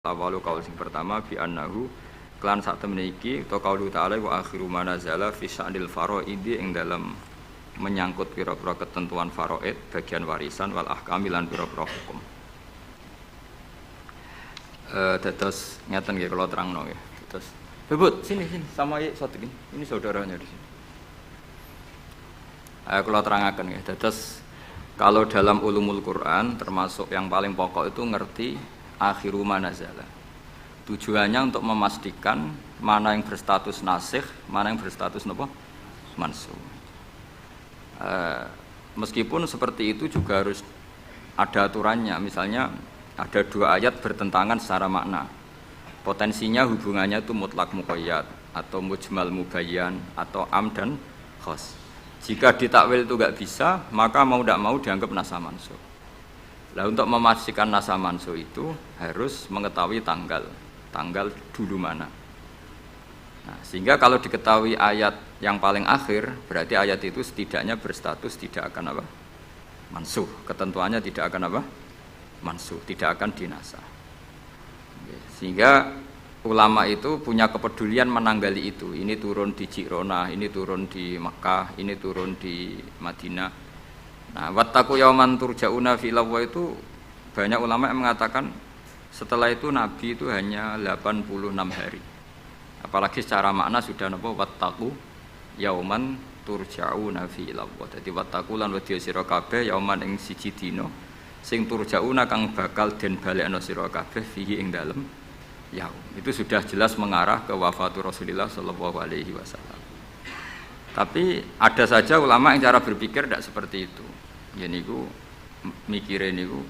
Awalu kaul sing pertama bi annahu klan sak temene iki utawa qaulu ta'ala wa akhiru manazala fi sya'nil faraidi ing dalam menyangkut pira-pira ketentuan faraid bagian warisan wal ahkam lan pira-pira hukum. Dados ngeten nggih kula terangno nggih. Terus Bebut sini sama satu ini. Ini saudaranya di sini. Kula terangaken nggih. Dados kalau dalam ulumul Quran termasuk yang paling pokok itu ngerti akhiru manazala. Tujuannya untuk memastikan mana yang berstatus nasikh, mana yang berstatus napa? Mansukh. Meskipun seperti itu juga harus ada aturannya. Misalnya ada dua ayat bertentangan secara makna. Potensinya hubungannya itu mutlak muqayyad atau mujmal mubayyan atau am dan khos. Jika ditakwil itu enggak bisa, maka mau tidak mau dianggap nasakh mansukh. Nah, untuk memastikan nasakh mansukh itu harus mengetahui tanggal dulu mana. Nah, sehingga kalau diketahui ayat yang paling akhir, berarti ayat itu setidaknya berstatus tidak akan apa? Mansukh. Ketentuannya tidak akan apa? Mansukh, tidak akan dinasakh. Sehingga ulama itu punya kepedulian menanggali itu. Ini turun di Jirona, ini turun di Makkah, ini turun di Madinah. Nah, wattaqu yauman turja'una fi illallah itu banyak ulama yang mengatakan setelah itu Nabi itu hanya 86 hari. Apalagi secara makna sudah napa wattaqu yauman turja'una fi illallah. Dadi wattaqu lan wedya sira kabeh yauman ing siji dina sing turja'una kang bakal den balekno sira kabeh fihi ing dalem yaum. Itu sudah jelas mengarah ke wafatul Rasulullah sallallahu alaihi wasallam. Tapi ada saja ulama yang cara berpikir tidak seperti itu. Ya niku mikirin niku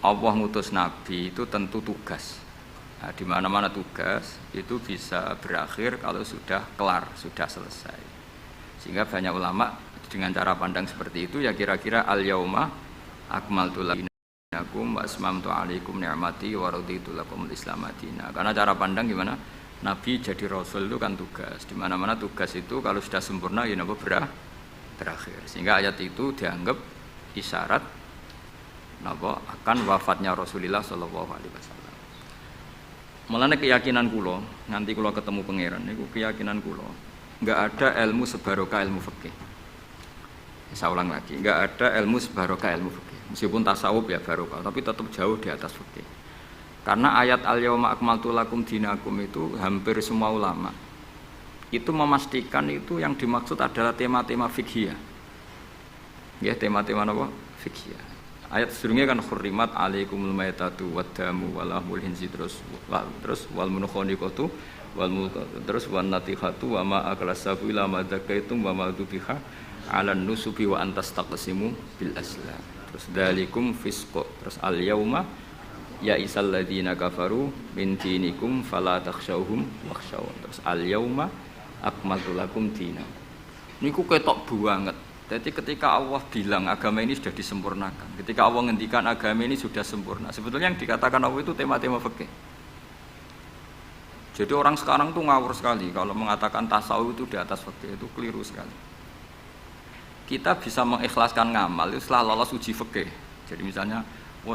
Allah ngutus Nabi itu tentu tugas. Nah, di mana-mana tugas itu bisa berakhir kalau sudah kelar, sudah selesai. Sehingga banyak ulama dengan cara pandang seperti itu ya kira-kira al-yauma akmaltu lakum wa asmamtu alaikum ni'mati wa raditu lakumul Islam madina. Karena cara pandang gimana? Nabi jadi Rasul itu kan tugas. Di mana-mana tugas itu kalau sudah sempurna ya napa berakhir. Sehingga ayat itu dianggap isyarat napa akan wafatnya Rasulullah sallallahu alaihi wasallam. Mulane keyakinan kula, nanti kula ketemu pangeran niku keyakinan kula, enggak ada ilmu sebarokah ilmu fikih. Saya ulang lagi, enggak ada ilmu sebarokah ilmu fikih. Meskipun tasawuf ya barokah, tapi tetap jauh di atas fikih. Karena ayat al-yauma akmaltu lakum dinakum itu hampir semua ulama itu memastikan itu yang dimaksud adalah tema-tema fikih. Ya, tema-tema apa? Fikih. Ayat sebelumnya kan hurrimat alaikumul maitatu waddamu walahmul hinzi terus wal munkhaniqatu wal mulqatu terus wan natihatu wa ma aklasabu ila ma zakaitum wa ma dubiha 'alan nusubi wa antas taqsimu bil aslam. Terus dalikum fisq. Terus al yauma ya isal ladzina kafaru min dinikum fala takhshawhum wakhshawun. Terus al yauma akmaltu lakum dinakum. Niku ketok banget. Jadi ketika Allah bilang agama ini sudah disempurnakan, ketika Allah ngendikan agama ini sudah sempurna, sebetulnya yang dikatakan Allah itu tema-tema fikih. Jadi orang sekarang tuh ngawur sekali kalau mengatakan tasawuf itu di atas fikih, itu keliru sekali. Kita bisa mengikhlaskan ngamal itu setelah lolos uji fikih. Jadi misalnya,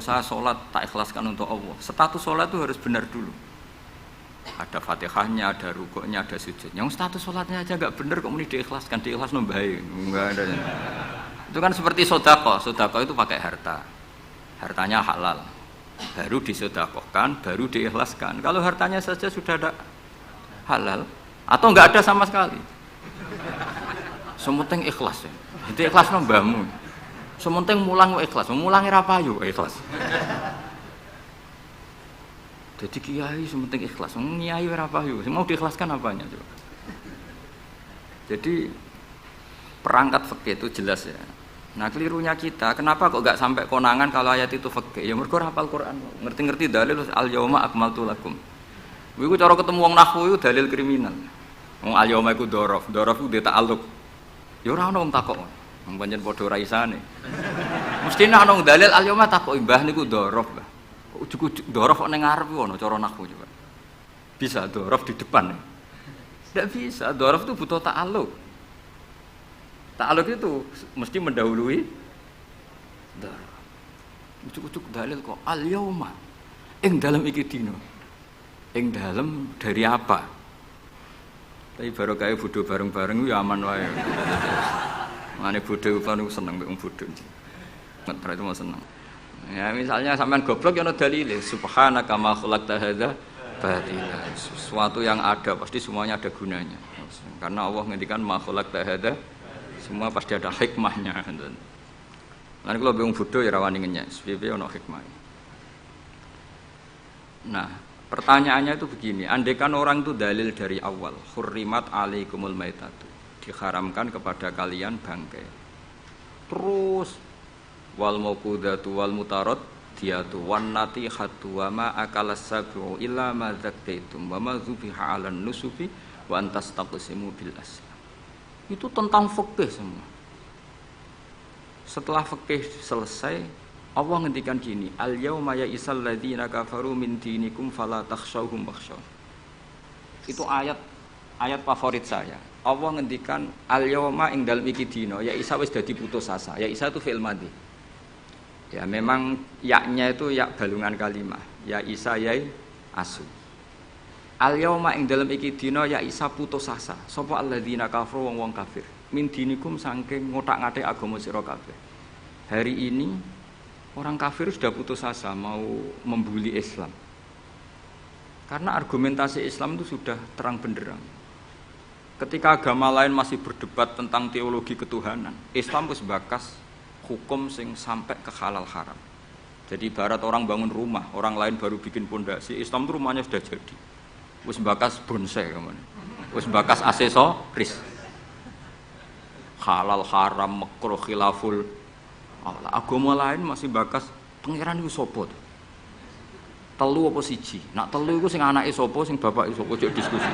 saya sholat tak ikhlaskan untuk Allah. Status sholat itu harus benar dulu. Ada fatihahnya, ada rukuknya, ada sujud. Yang status sholatnya aja nggak benar, kok muni diikhlaskan, diikhlas nombai, nggak ada. Itu kan seperti sodako itu pakai harta, hartanya halal, baru disodakohkan, baru diikhlaskan. Kalau hartanya saja sudah ada halal, atau nggak ada sama sekali, sementing ikhlas ya. Itu ikhlas nombamu. Sementing mulang ikhlas, mulangi rapayu ikhlas. Jadi kiai sementing ikhlas, kiai ora payu, mau diikhlaskan apanya coba. Jadi perangkat fikih itu jelas ya. Nah kelirunya kita, kenapa kok enggak sampai konangan kalau ayat itu fikih? Ya mergo hafal Quran, ngerti-ngerti dalil al yauma akmaltu lakum. Iku cara ketemu wong nahwu itu dalil kriminal. Wong al yauma iku dzaraf iku ta'alluq. Ya ora ono wong takok. Wong pancen padha ora isane. Mesti nek ono dalil al yauma takok mbah niku dzaraf. Ujuk-ujuk dhorof ning ngarep ngono cara nahwu coba. Bisa dhorof di depan. Tidak bisa, dhorof itu butuh ta'alluq. Ta'alluq itu mesti mendahului dhorof. Ujuk-ujuk dalil kok al-yauma ing dalem iki dina. Ing dalem dari apa? Tapi baru kayak bodho bareng-bareng ya aman wae. Mane bodho kan seneng mbek wong bodho. Ngetra itu mau seneng. Ya misalnya sampean goblok ya ono dalile subhanaka ma khalaqta hadza batila. Sesuatu yang ada pasti semuanya ada gunanya. Karena Allah ngendikan ma khalaqta hadza semua pasti ada hikmahnya. Lan kula wong bodho ya rawani ngenyek, piye ono hikmah. Nah, pertanyaannya itu begini, andaikan orang itu dalil dari awal, hurrimat alaikumul maitatu, diharamkan kepada kalian bangkai. Terus wal mauqudatu wal mutarad diyatu wan natihatu wa ma akalas sab'u illa ma zakkaitum wa ma zubiha 'alan nusufi wa antastaqsimu bil aslam. Itu tentang fikih semua. Setelah fikih selesai, Allah ngendikan gini, al-yauma ya'isal ladzina kafaru min dinikum fala takhshawhum wakhshaw. Itu ayat favorit saya. Allah ngendikan al-yauma ing dalem iki dina, ya Isa wis dadi putus asa. Ya Isa itu fi'il madhi. Ya memang yaknya itu yak balungan kalimah. Ya Isa yai asu. Al-yauma ing dalem iki dina ya Isa putus asa. Sapa alladzina kafaru wong kafir. Min dinikum saking ngotak-ngatik agama sira kabeh. Hari ini orang kafir sudah putus asa mau membuli Islam. Karena argumentasi Islam itu sudah terang benderang. Ketika agama lain masih berdebat tentang teologi ketuhanan, Islam wis bakas hukum sing sampai ke halal haram. Jadi ibarat orang bangun rumah, orang lain baru bikin pondasi, Islam itu rumahnya sudah jadi. Wis bakas bonsai kemana? Wis bakas aksesoris. Halal haram makruh khilaful. Agama lain masih bakas pangeran iku sapa to? Telu apa siji? Nak telu iku sing anake sapa, sing bapake sapa, jek diskusi.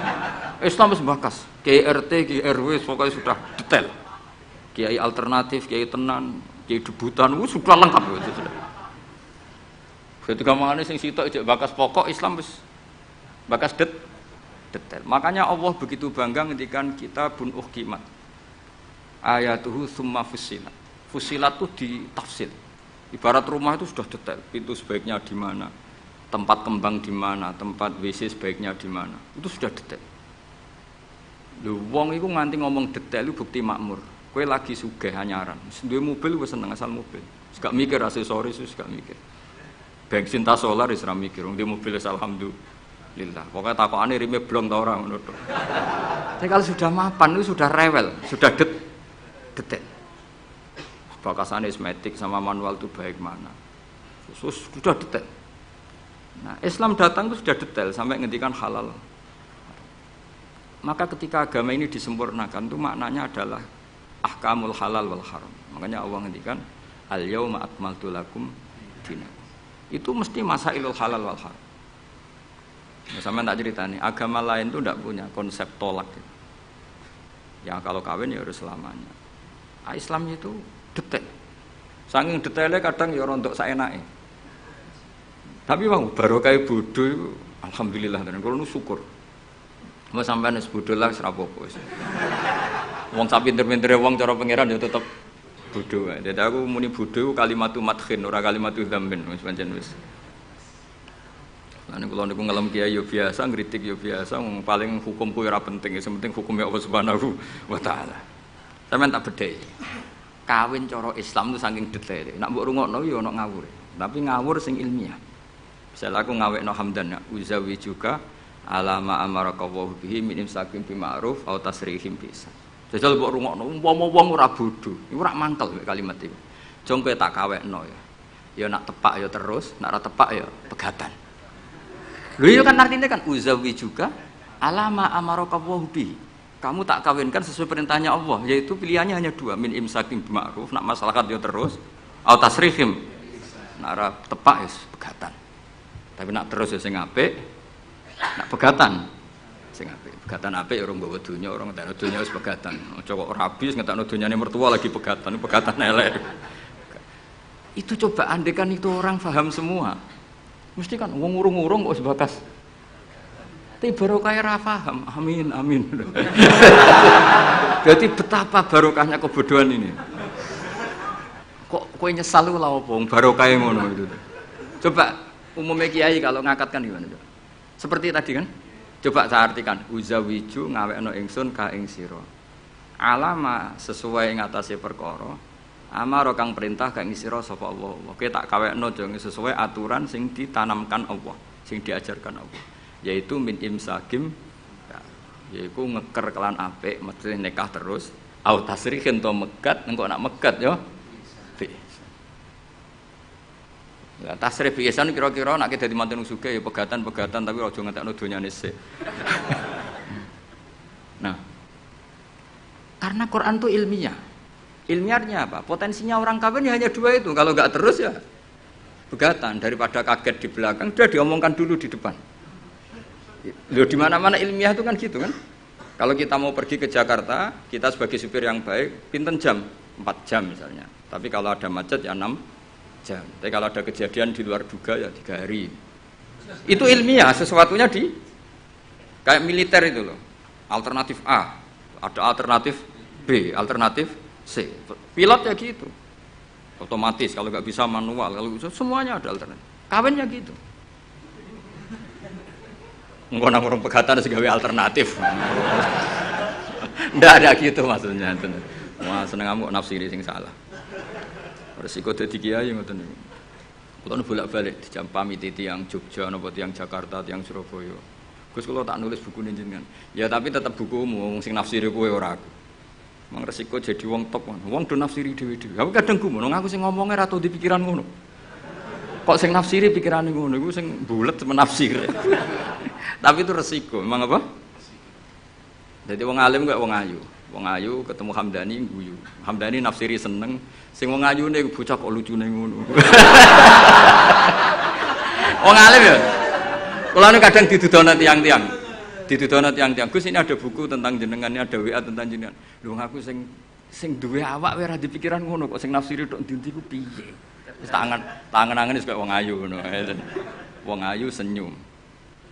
Islam wis bakas, Kiai RT, Kiai RW pokoknya sudah detail. Kiai alternatif, Kiai tenan, Kiai debutan wis sudah lengkap itu sudah. Ketika mangane sing sitok jek bakas pokok Islam wis bakas detail. Makanya Allah begitu bangga ngendikan kitabun uhkimat. Ayatuhu summa fussilat. Fusilat itu ditafsir. Ibarat rumah itu sudah detail, pintu sebaiknya di mana, tempat kembang di mana, tempat WC sebaiknya di mana. Itu sudah detail. Lho wong iku nganti ngomong detail itu bukti makmur. Kowe lagi sugih anyaran, duwe mobil wis seneng asal mobil. Wis gak mikir aksesoris, wis gak mikir. Bensin ta solar wis ra mikir, wong duwe mobil wis alhamdulillah. Pokoke takokane rime blong ta ora ngono to. Tapi kalau sudah mapan itu sudah rewel, sudah detail. Bakasan esmetik sama manual itu baik mana, sudah detail. Nah, Islam datang itu sudah detail sampai ngendikan halal. Maka ketika agama ini disempurnakan itu maknanya adalah ahkamul halal wal haram. Makanya Allah ngendikan al yauma akmaltu lakum dinakum. Itu mesti masailul halal wal haram. Nah, sampean tak ceritani, agama lain itu tidak punya konsep tolak. Ya kalau kawin ya harus selamanya. Islam itu detail. Saking detailnya kadang ya rontok saenake. Tapi wong barokah bodho iku alhamdulillah tenan kula nu syukur. Mau sampean wis bodho lah wis ra apa-apa wis. Wong sak pinter-pintere wong cara pangeran ya tetep bodho wae. Dadi aku muni bodho kalimatu madkhin ora kalimatu dzambin wis pancen wis. Lan kula niku ngelem kiai yo biasa, ngritik yo biasa, wong paling hukumku ora penting, sing penting hukume Allah Subhanahu wa taala. Sampeyan tak bedheki. Kawin cara Islam itu saking detail. Nak mbok rungokno ya ana ngawur. Tapi ngawur sing ilmiah. Misal aku ngawekno hamdan uzawi juga alama amarakallahu bihi min imsakin bi ma'ruf au tasrihim bisa. Jajal mbok rungokno umpama wong ora bodho, iku ora mangkel kalimat iki. Jong kowe tak kawekno ya. Ya nak tepak ya terus, nak ora tepak ya pegatan. Lho iya kan artinya kan uzawi juga alama amarakallahu bihi. Kamu tak kawinkan sesuai perintahnya Allah, yaitu pilihannya hanya dua, min imsakim bima'ruf, nak masyarakat dia terus, au tasrihim, nak ora tepak ya pegatan. Tapi nak terus ya sing apik, nak pegatan sing apik. Pegatan apik ya orang bawa dunya, orang ngetakno dunya wis pegatan. Aja kok rabi wis ngetakno dunyane mertua lagi pegatan elek. Itu coba andekan itu orang paham semua. Mesti kan wong urung-urung kok sebatas. Tapi barokah ora paham. Amin, amin. Jadi betapa barokahnya kebodohan ini. Kok kowe nyesal lho lha opo barokah ngono itu. Coba umumnya kiai kalau ngakad kan gimana coba? Seperti tadi kan? Coba saya artikan, uzawiju ngawekno ingsun ka ing sira. Alama sesuai ngatasi perkara. Amaro kang perintah ka ing sira sapa Allah. Oke tak kawekno jeng sesuai aturan sing ditanamkan Allah, sing diajarkan Allah. Yaitu min imsakim yaiku ngeker kelan apik, mesti nikah terus. Au tasrihin to megat, engko nak megat yo. Lah tasrih biasan kira-kira nek dadi manten sugih ya pegatan-pegatan tapi aja ngetekno donyane sik. Nah, karena Quran itu ilmiah. Ilmiahnya apa? Potensinya orang kawin ya hanya dua itu. Kalau enggak terus ya pegatan, daripada kaget di belakang sudah diomongkan dulu di depan. Loh di mana-mana ilmiah itu kan gitu kan? Kalau kita mau pergi ke Jakarta, kita sebagai supir yang baik, pinten jam? 4 jam misalnya. Tapi kalau ada macet ya 6 jam. Tapi kalau ada kejadian di luar duga ya 3 hari. Itu ilmiah, sesuatunya di kayak militer itu loh. Alternatif A, ada alternatif B, alternatif C. Pilot ya gitu. Otomatis kalau nggak bisa manual, kalau bisa semuanya ada alternatif. Kawinnya gitu. Enggak nang orang pegatan segawe alternatif. Ndak ada gitu maksudnya. Wah, seneng kamu nafsiri sing salah. Resiko dadi kiai ngoten niku. Kula bolak-balik dijampami tiyang Jogja napa tiyang Jakarta, tiyang Surabaya. Gus kula tak nulis buku jenengan. Ya tapi tetep bukumu wong sing nafsiri kowe ora aku. Mang resiko jadi wong top. Wong do nafsiri dhewe-dhewe. Aku kadang gumun aku sing ngomongnya ra tau di pikiran ngono. Kok sing nafsiri pikirane ngono iku sing bulet menafsir. Tapi itu resiko, memang apa? Jadi wong alim gak wong ayu. Wong ayu ketemu Hamdani guyu. Hamdani nafsiri seneng, sing wong ayune bocah kok lucune ngono. Wong alim ya. Kula nu kadang didudono tiang-tiang. Didudono tiang-tiang. Gus ini ada buku tentang jenengan, ada WA tentang jenengan. Lho aku sing duwe awak wae ora dipikiran ngono kok sing nafsiri tok ndi ku piye. Wis tangan-tangan wis kaya wong ayu ngono. Wong ayu senyum.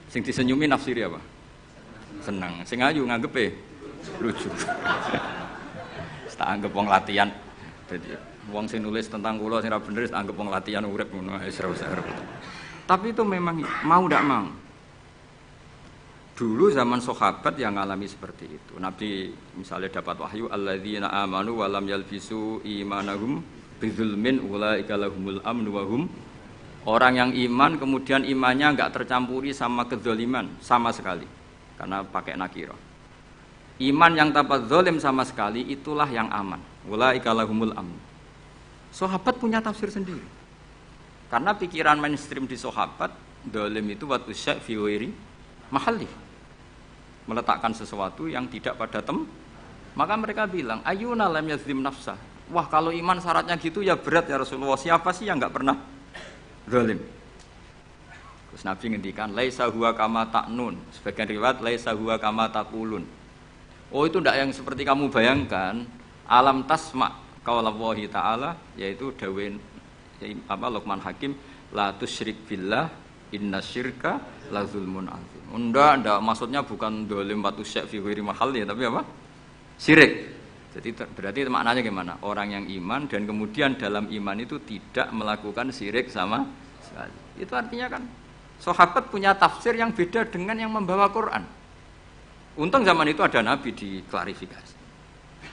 Sing disenyumi nafsiri apa? Senang. Sing ayu nganggepe lucu. Tak anggap wong latihan. Dadi wong sing nulis tentang kula sing ra bener tak anggap wong latihan urip ngono wis ora usah repot. Tapi itu memang mau ndak mau. Dulu zaman sahabat yang ngalami seperti itu. Nabi misalnya dapat wahyu alladzina amanu wa lam yalbisu imanahum bidzulmin ulaika lahumul amnu wa hum. Orang yang iman kemudian imannya enggak tercampuri sama kezaliman sama sekali. Karena pakai nakirah. Iman yang tanpa zalim sama sekali itulah yang aman. Ulaika lahumul amnu. Sahabat punya tafsir sendiri. Karena pikiran mainstream di sahabat, zalim itu watu syai' fi ghairi mahalli. Meletakkan sesuatu yang tidak pada maka mereka bilang ayuna lam yazlim nafsa. Wah kalau iman syaratnya gitu ya berat ya Rasulullah. Siapa sih yang enggak pernah zalim? Terus Nabi ngendikan laisa huwa kama ta'nun. Sebagian riwayat laisa huwa kama taqulun. Oh itu tidak yang seperti kamu bayangkan. Alam tasma qaulallahi ta'ala yaitu dawuh Luqman Hakim la tusyrik billah innasyirka la zulmun azim. Ndak maksudnya bukan zalim watu syai' fi ghairi mahal ya tapi apa? Syirik. Jadi berarti maknanya gimana? Orang yang iman dan kemudian dalam iman itu tidak melakukan syirik sama sekali. Itu artinya kan sahabat punya tafsir yang beda dengan yang membawa Quran. Untung zaman itu ada Nabi diklarifikasi.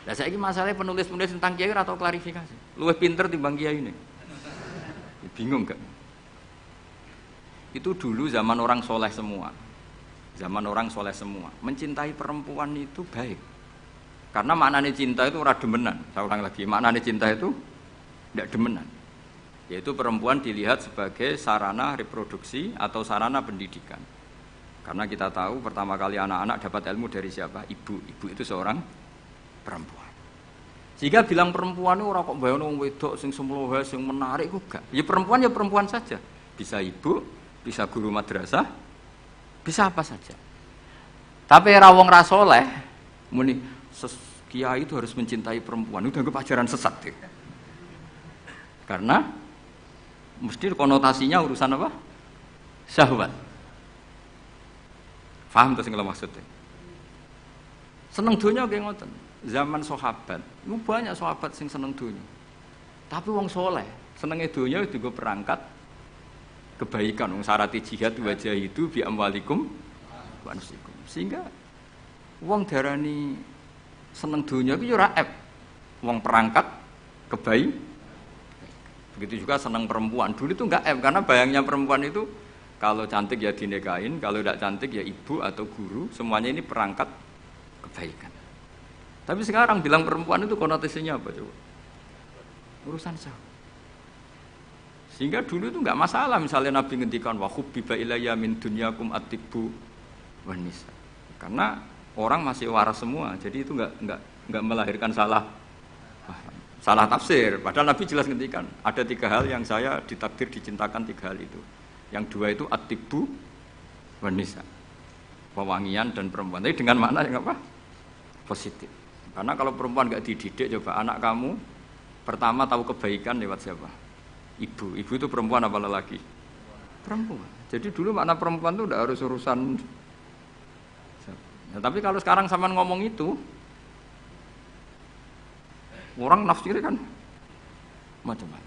Nah saya ini masalahnya penulis-penulis tentang kiai atau klarifikasi. Luwih pinter timbang kiai ini. Bingung kan? Itu dulu zaman orang soleh semua. Zaman orang soleh semua. Mencintai perempuan itu baik. Karena maknanya cinta itu ora demenan. Saya ulang lagi, maknanya cinta itu tidak demenan. Yaitu perempuan dilihat sebagai sarana reproduksi atau sarana pendidikan. Karena kita tahu pertama kali anak-anak dapat ilmu dari siapa? Ibu. Ibu itu seorang perempuan. Sehingga bilang perempuan itu orang kok bayangno wong wedok sing semlohe sing menarik kok gak. Ya perempuan saja. Bisa ibu, bisa guru madrasah, bisa apa saja. Tapi ra wong ra saleh muni kiai itu harus mencintai perempuan. Itu dianggap ajaran sesat. Karena mesti konotasinya urusan apa? Syahwat. Paham tuh sing maksudnya? Seneng dunya nggih ngoten. Zaman sahabat, itu banyak sahabat sing seneng dunya. Tapi wong soleh, senenge dunya dienggo perangkat kebaikan. Syarat jihad wajah itu bi amwalikum wa anfusikum. Sehingga wong darani seneng dunya iku ya ora ep. Wong perangkat begitu juga seneng perempuan. Dulu itu enggak ep karena bayangnya perempuan itu kalau cantik ya dinikahin, kalau tidak cantik ya ibu atau guru, semuanya ini perangkat kebaikan. Tapi sekarang bilang perempuan itu konotasinya apa coba? Urusan syahwat. Sehingga dulu itu enggak masalah misalnya Nabi ngendikan wa hubbiba ilayya min dunyakum at-tibbu wan nisa. Karena orang masih waras semua, jadi itu enggak melahirkan salah tafsir. Padahal Nabi jelas ngendikan ada 3 hal yang saya ditakdir dicintakan 3 hal itu. Yang 2 itu at-tibbu wan nisa. Pewangian dan perempuan. Tapi dengan makna yang apa? Positif. Karena kalau perempuan enggak dididik, coba anak kamu pertama tahu kebaikan lewat siapa? Ibu. Ibu itu perempuan apa lelaki? Perempuan. Jadi dulu makna perempuan itu udah harus urusan. Nah, tapi kalau sekarang sampean ngomong itu, orang nafsir kan macam-macam.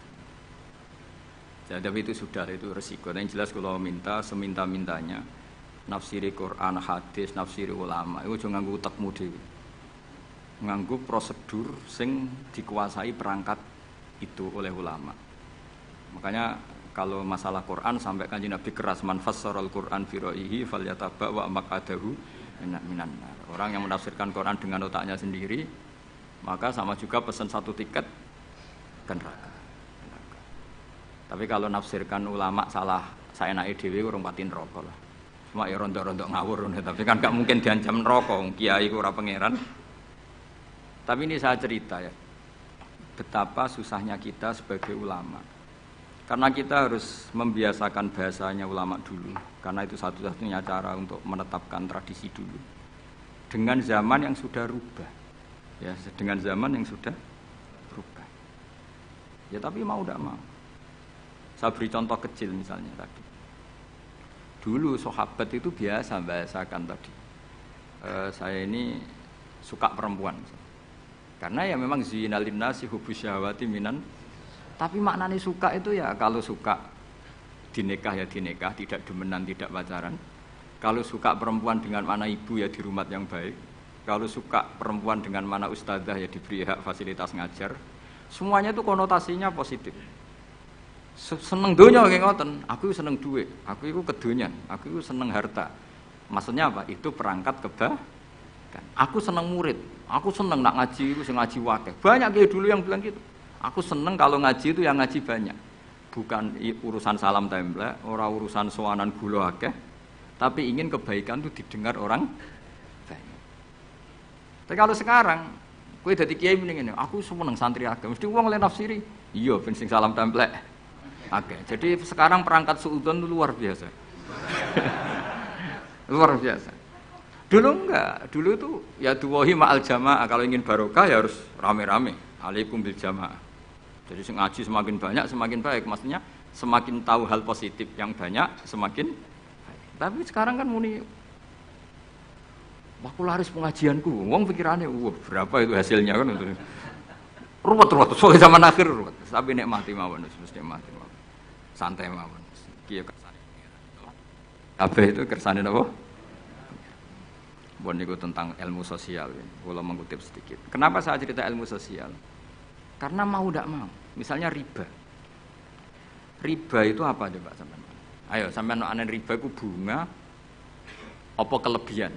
Jadi tapi itu sudah itu resiko. Yang jelas kalau minta seminta-mintanya nafsiri Quran, hadis, nafsiri ulama, itu jangan nganggo utekmu dhewe. Nganggo prosedur sing dikuasai perangkat itu oleh ulama. Makanya kalau masalah Quran sampai Kanjeng Nabi keras man fassaral Quran fi ra'yihi falyataba wa maqadahu minan nar. Orang yang menafsirkan Quran dengan otaknya sendiri maka sama juga pesan 1 tiket ke neraka. Tapi kalau nafsirkan ulama salah saenake dhewe urung pati neraka lah. Cuma ya rondo-rondo ngawur tapi kan gak mungkin diancam neraka kiai ku ora pangeran. Tapi ini saya cerita ya. Betapa susahnya kita sebagai ulama. Karena kita harus membiasakan bahasanya ulama dulu, karena itu satu-satunya cara untuk menetapkan tradisi dulu. Dengan zaman yang sudah rubah, ya, dengan zaman yang sudah rubah. Ya tapi mau tidak mau. Saya beri contoh kecil misalnya tadi. Dulu sahabat itu biasa bahasakan tadi. Saya ini suka perempuan, karena ya memang zinalin nasi hubus syahwati minan. Tapi maknanya suka itu ya kalau suka dinikah ya dinikah, tidak demenan, tidak pacaran. Kalau suka perempuan dengan mana ibu ya di rumah yang baik. Kalau suka perempuan dengan mana ustadzah ya diberi hak fasilitas ngajar. Semuanya itu konotasinya positif. Seneng dunia kayak ngoten, aku seneng duit, aku itu kedonyan, aku itu seneng harta. Maksudnya apa? Itu perangkat kebaikan. Aku seneng murid, aku seneng nak ngaji, aku ngaji wakil. Banyak kayak dulu yang bilang gitu. Aku seneng kalau ngaji itu yang ngaji banyak. Bukan urusan salam template, orang urusan sowanan gula akeh, tapi ingin kebaikan itu didengar orang banyak. Tapi kalau sekarang, kowe dadi kiai mending ngene, aku seneng santri akeh, mesti wong le nafsiri. Iya, ben sing salam template. Akeh. Jadi sekarang perangkat suudzon itu luar biasa. Luar biasa. Dulu enggak, dulu itu ya duwahi ma'al jamaah, kalau ingin barokah ya harus rame-rame. Alaikum bil jamaah. Jadi ngaji semakin banyak semakin baik, maksudnya semakin tahu hal positif yang banyak semakin baik. Tapi sekarang kan muni aku laris pengajianku, wong pikirannya berapa itu hasilnya kan itu. Ruwet soalnya zaman akhir ruwet. Tapi nikmati mawon, mesti nikmati mawon. Santai mawon. Kiye kersane. Kabeh itu kersane napa? Bon niku tentang ilmu sosial. Kula mengutip sedikit. Kenapa saya cerita ilmu sosial? Karena mau tidak mau. Misalnya riba. Riba itu apa coba sampean? Ayo sampean anen riba itu bunga apa kelebihan?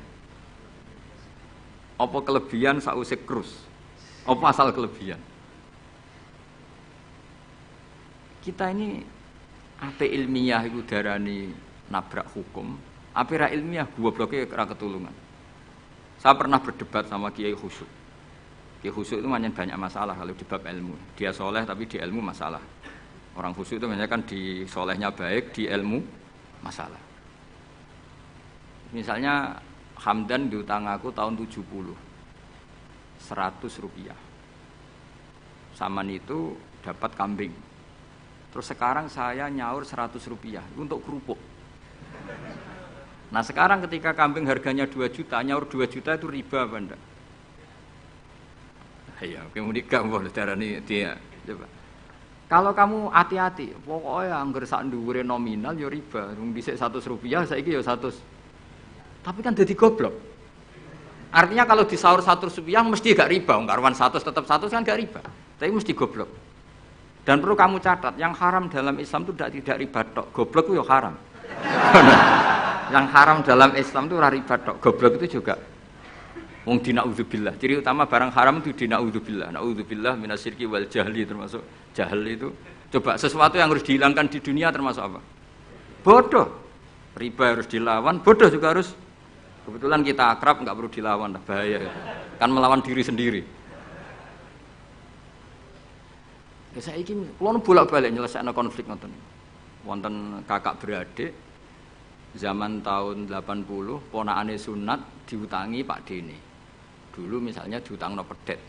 Apa kelebihan sausé krus? Apa asal kelebihan? Kita ini ape ilmiah iku darani nabrak hukum, ape ra ilmiah gobloke ra ketulungan. Saya pernah berdebat sama Kiai Khusyuk. Kiai Khusyuk itu banyak masalah kalau di bab ilmu. Dia soleh tapi di ilmu masalah. Orang khusyuk itu banyak kan di solehnya baik, di ilmu masalah. Misalnya Hamdan diutang aku tahun 70, 100 rupiah. Saman itu dapat kambing. Terus sekarang saya nyaur 100 rupiah untuk kerupuk. Nah sekarang ketika kambing harganya 2 juta, nyaur 2 juta itu riba apa enggak? Ya, kemudian boleh darani dia. Coba. Kalau kamu hati-hati, pokoknya anggar sak dhuwure nominal ya riba. Wong dhisik Rp100, saiki ya 100. Tapi kan jadi goblok. Artinya kalau disaur Rp100 mesti gak riba. Karuan 100 tetap 100 kan gak riba. Tapi mesti goblok. Dan perlu kamu catat, yang haram dalam Islam itu tidak riba tok. Goblok itu ya haram. Yang haram dalam Islam itu riba tok. Goblok itu juga. Wong dina'udzubillah. Ciri utama barang haram itu dina'udzubillah. Na'udzubillah minasyirki wal jahli, termasuk jahil itu. Coba sesuatu yang harus dihilangkan di dunia termasuk apa? Bodoh. Riba harus dilawan, bodoh juga harus. Kebetulan kita akrab, nggak perlu dilawan, bahaya. Kan melawan diri sendiri. Ya saya ingin, kalau bolak-balik nyelesaikan konflik nonton. Wonten kakak beradik, zaman tahun 80, ponakane sunat diutangi Pak Dene. Dulu misalnya diutang no pedet.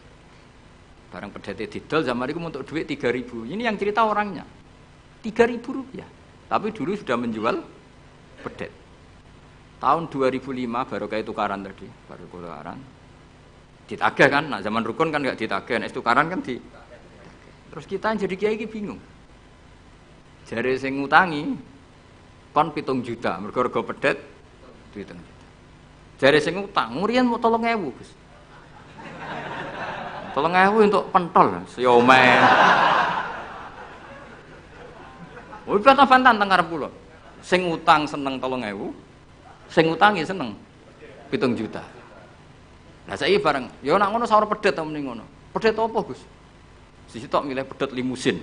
Barang pedetnya didol, zaman itu untuk duit 3.000. Ini yang cerita orangnya. 3.000 rupiah. Tapi dulu sudah menjual pedet. Tahun 2005 baru kayak tukaran tadi, baru tukaran. Ditagih kan, nah zaman rukun kan nggak ditagih, nah tukaran kan di. Terus kita jadi kiai bingung. Jare sing ngutangi kon 7 juta, mergo pedet 7 juta. Jare sing ngutang, ngurian mau 3.000, Gus. 3.000 untuk pentol, siomen. Woi bantah-bantahan teng arep kula. Sing utang seneng 3.000, sing ngutangi seneng 7 juta. Lah saiki bareng, ya nak ngono saur pedet ta mending ngono. Pedet apa, Gus? Sisi tok milih pedet limusin.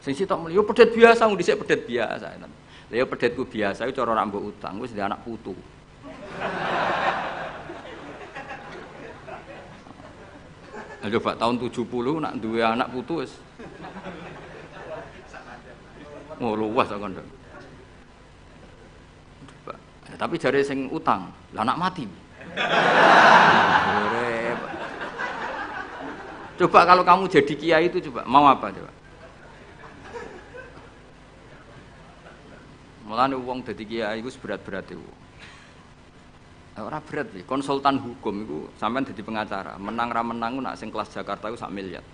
Sing sitok milih yo pedet biasa, wong dhisik pedet biasa. Lah yo pedetku biasa iku cara rambut utang wis ndek anak putu. Lah coba tahun 70 nak duwe anak putu wis. Oh luas kok nduk. Tapi jare sing utang, lah anak mati. Coba kalau kamu jadi kiai itu coba mau apa coba? Mulane wong dadi kiai iku berat-berat iku. Ora berat iki, konsultan hukum iku sampean dadi pengacara, menang ra menang nak sing kelas Jakarta iku 1 miliar.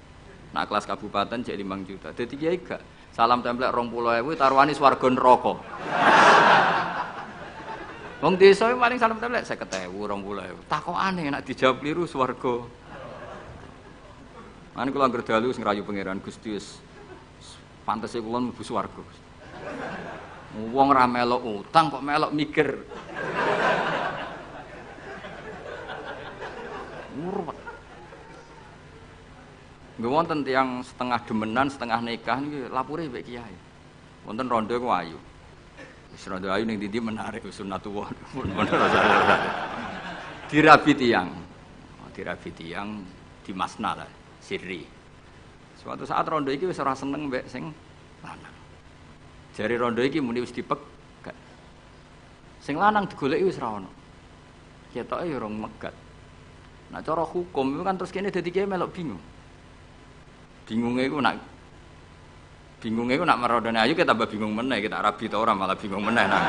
Nak kelas kabupaten jek 5 juta. Dadi kiai gak salam templek 20.000 taruhane swarga neraka. Wong desa paling salam templek 50.000, 20.000. Takokane nek dijawab kliru swarga. Mane kula anggere dalu sing rayu pangeran Gusti wis pantese kula mlebu swarga. Wong ra melok utang kok melok mikir. Murwet. Nggih wonten tiyang setengah demenan, setengah nikah niki lapure mbek kiai. Wonten rondo ku ayu. Wis rondo ayu ning ndi menarik sunatullah. Dirabi tiyang. Dirabi tiyang di masna lah, sirri. Suatu saat rondo iki wis ora seneng mbek sing lanang. Jari rondo iki muni wis dipegat. Sing lanang digoleki wis ra ono. Ketoke ya rong megat. Nah cara hukum itu kan terus kene dadi kiai melok bingung. Bingunge iku nak merondone ayu kita tambah bingung meneh, kita rabi ta ora malah bingung meneh nah.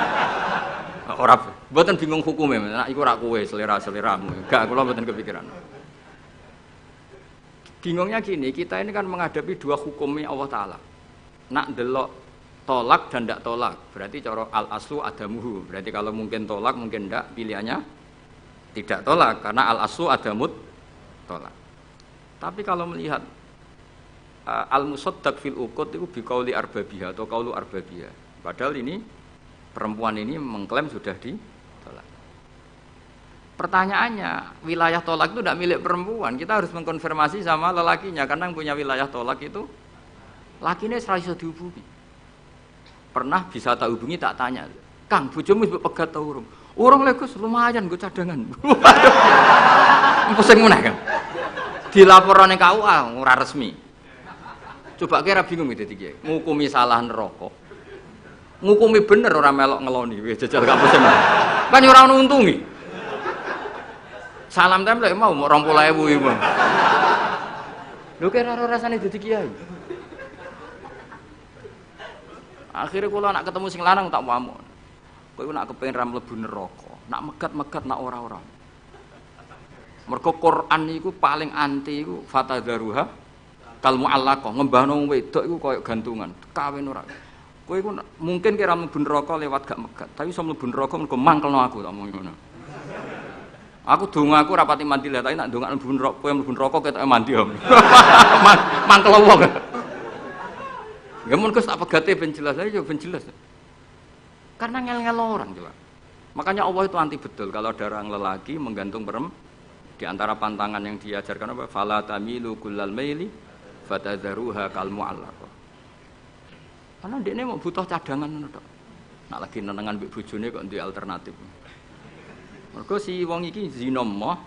Ora mboten bingung hukume, nak iku ora kowe selera-seleramu. Enggak, kula mboten kepikiran. Bingungnya gini, kita ini kan menghadapi dua hukumnya Allah Ta'ala. Nak delok tolak dan ndak tolak, berarti cara al-aslu adamuhu. Berarti kalau mungkin tolak, mungkin ndak, pilihannya tidak tolak, karena al-aslu adamut tolak. Tapi kalau melihat al-musaddaq fil uqud itu biqauli arbabiyah atau qaulu arbabiyah. Padahal ini perempuan ini mengklaim sudah ditolak. Pertanyaannya, wilayah tolak itu tidak milik perempuan. Kita harus mengkonfirmasi sama lelakinya, karena yang punya wilayah tolak itu lakinya ora iso dihubungi. Pernah bisa tak hubungi, tak tanya, Kang, bojomu wis pegat ta urung? Urung lek Gus, lumayan nggo cadangan. Pusing meneh kan. Dilaporane KUA ora resmi. Coba kira bingung dadi kiai. Ngukumi salah neraka. Ngukumi bener ora melok ngeloni, wis jajal gak pusing. Kan ora ono untungi. Salam templek mau 20.000 iki. Lho kira ora rasane dadi kiai. Akhirnya kula nak ketemu sing lanang tak pamuk. Kowe nak kepengin ra mlebu neraka, nak megat-megat nak ora-ora. Mergo Quran niku paling anti iku fatadzaruha kal mu'allaqah, ngembahno wong wedok iku koyo gantungan, kawin ora. Kowe iku mungkin kira mlebu neraka lewat gak megat, tapi iso mlebu neraka mergo mangkelno aku tak omong ngono. Aku donga aku rapati mandi lah, tapi nak ndongakno mlebu neraka, kowe mlebu neraka ketoke mandi om. Mangkel wong. Ya mun Gus tak pegate ben jelas ae yo ben jelas. Karena ngel-ngel orang coba. Makanya Allah itu anti betul kalau ada orang lelaki menggantung perempuan. Di antara pantangan yang diajarkan apa? Fala tamilu kullal maili fatadharuha kal mu'allaqah. Karena dia mau butuh cadangan ngono tok. Nak lagi nenengan mbek bojone kok duwe alternatif. Mergo si wong iki zina moh,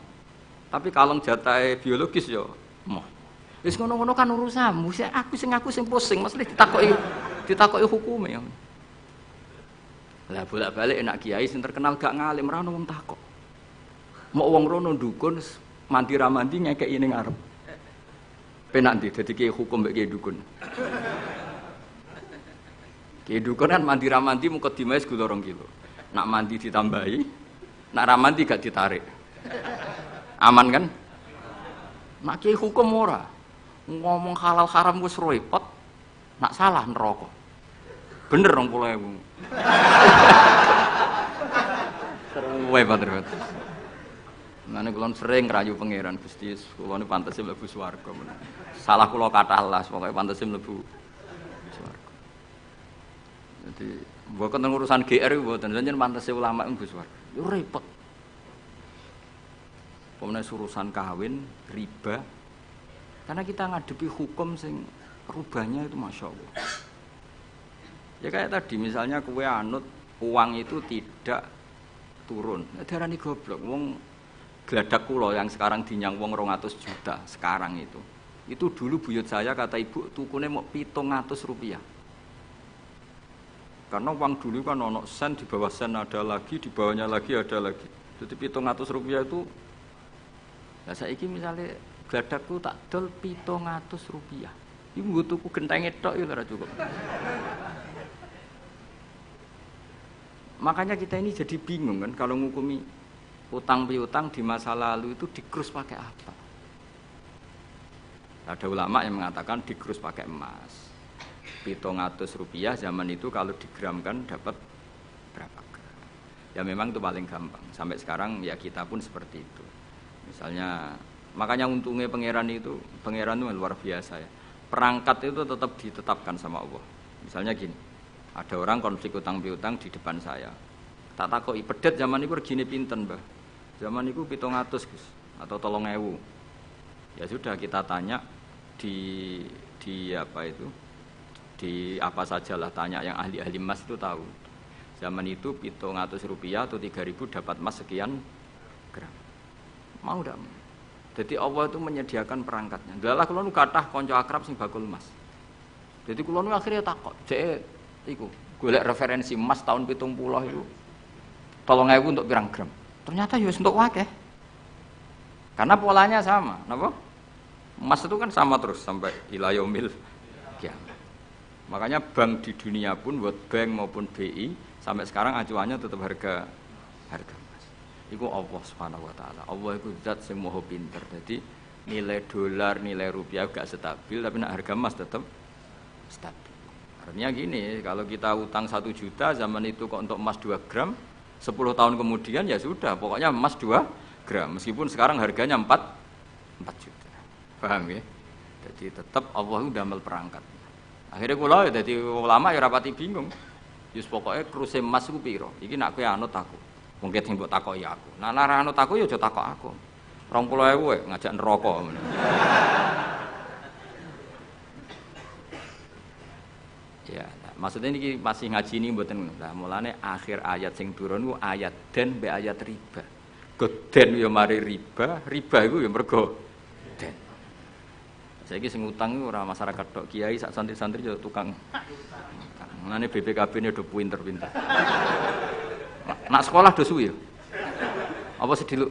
tapi kalong jatahe biologis ya moh. Wis ngono-ngono kan urusanmu, aku sing pusing, mesti ditakoki hukume. Lah bolak-balik enak kiai sing terkenal gak ngalim ra ono wong takok. Mau wong rono dukun mandi ra mandi ngekeki ning arep. Penak ndi dadi kiai hukum mbek kiai dukun. Kiai dukun kan mandi ra mandi mukadimah segula 2 kilo. Nak mandi ditambahi, nak ra mandi gak ditarik. Aman kan? Nak kiai hukum ora. Ngomong halal haram wis repot. Nak salah neraka. Bener 20.000. Seruwe banget. Mane kula sering ngrayu pangeran Gusti, kula niku pantese mlebu swarga. Salah kula kathah las, pokoke pantese mlebu swarga. Jadi, mboten urusan GR mboten, jenengan pantese ulama mlebu swarga. Yo repot. Pemene urusan kawin, riba. Karena kita ngadepi hukum sing rubahnya itu Masya Allah. Ya kayak tadi misalnya kue anut uang itu tidak turun. Darani goblok. Wong geladak kula yang sekarang dinyang wong 200 juta sekarang itu. Itu dulu buyut saya kata ibu tukune mau 700 rupiah. Karena uang dulu kan ono sen, di bawah sen ada lagi, di bawahnya lagi ada lagi. Jadi 700 rupiah itu. Nah saiki misalnya gladakku tak dol 700 rupiah. Iku nggo tuku gentenge tok ya ora cukup. Makanya kita ini jadi bingung kan kalau ngukumi utang piutang di masa lalu itu dikrus pakai apa? Ada ulama yang mengatakan dikrus pakai emas. 700 rupiah zaman itu kalau digramkan dapat berapa gram? Ya memang itu paling gampang. Sampai sekarang ya kita pun seperti itu. Misalnya makanya untungnya pangeran itu luar biasa ya. Perangkat itu tetap ditetapkan sama Allah. Misalnya gini, ada orang konflik utang piutang di depan saya. Tak takoki pedet zaman itu regine pinten, Mbah? Zaman itu 700 Gus atau 3.000. Ya sudah kita tanya di apa itu? Di apa sajalah tanya yang ahli-ahli emas itu tahu. Zaman itu 700 rupiah atau 3.000 dapat emas sekian gram. Mau ndak? Jadi Allah itu menyediakan perangkatnya. Dalah kula nu kathah kanca akrab sing bakul emas. Jadi kula nu akhirnya takok, jeke iku golek referensi emas tahun 70 itu 3.000 untuk pirang gram. Ternyata ya wis entuk akeh. Karena polanya sama, napa? Emas itu kan sama terus sampai ila yaumil kiamat. Makanya bank di dunia pun World Bank maupun BI sampai sekarang acuannya tetap harga emas. Iku Allah Subhanahu wa taala. Allah iku zat sing maha pinter. Jadi nilai dolar, nilai rupiah gak stabil tapi nak harga emas tetap stabil. Artinya gini, kalau kita utang 1 juta zaman itu kok untuk emas 2 gram, 10 tahun kemudian ya sudah, pokoknya emas 2 gram. Meskipun sekarang harganya 4 juta. Paham ya? Jadi tetap Allah itu damel perangkat. Akhirnya kula ya dadi ulama ya rapati bingung. Yus pokoknya kruse emas ku piro? Iki nak kowe anut aku. Mungkin sing mbok takoki aku. Nah nek anut aku ya aja takok aku. 20.000 ngajak neraka. Ya, maksudnya ini masih ngaji ini mboten. Lah mulane akhir ayat sing turun ku ayat den mbek ayat riba. Goden ya mari riba iku ya mergo den. Saiki sing utang iku ora masyarakat tok, kiai sak santri-santri yo tukang. Mulane BPKB-ne do pinter-pinter. Nak sekolah do suwi ya? Apa sediluk?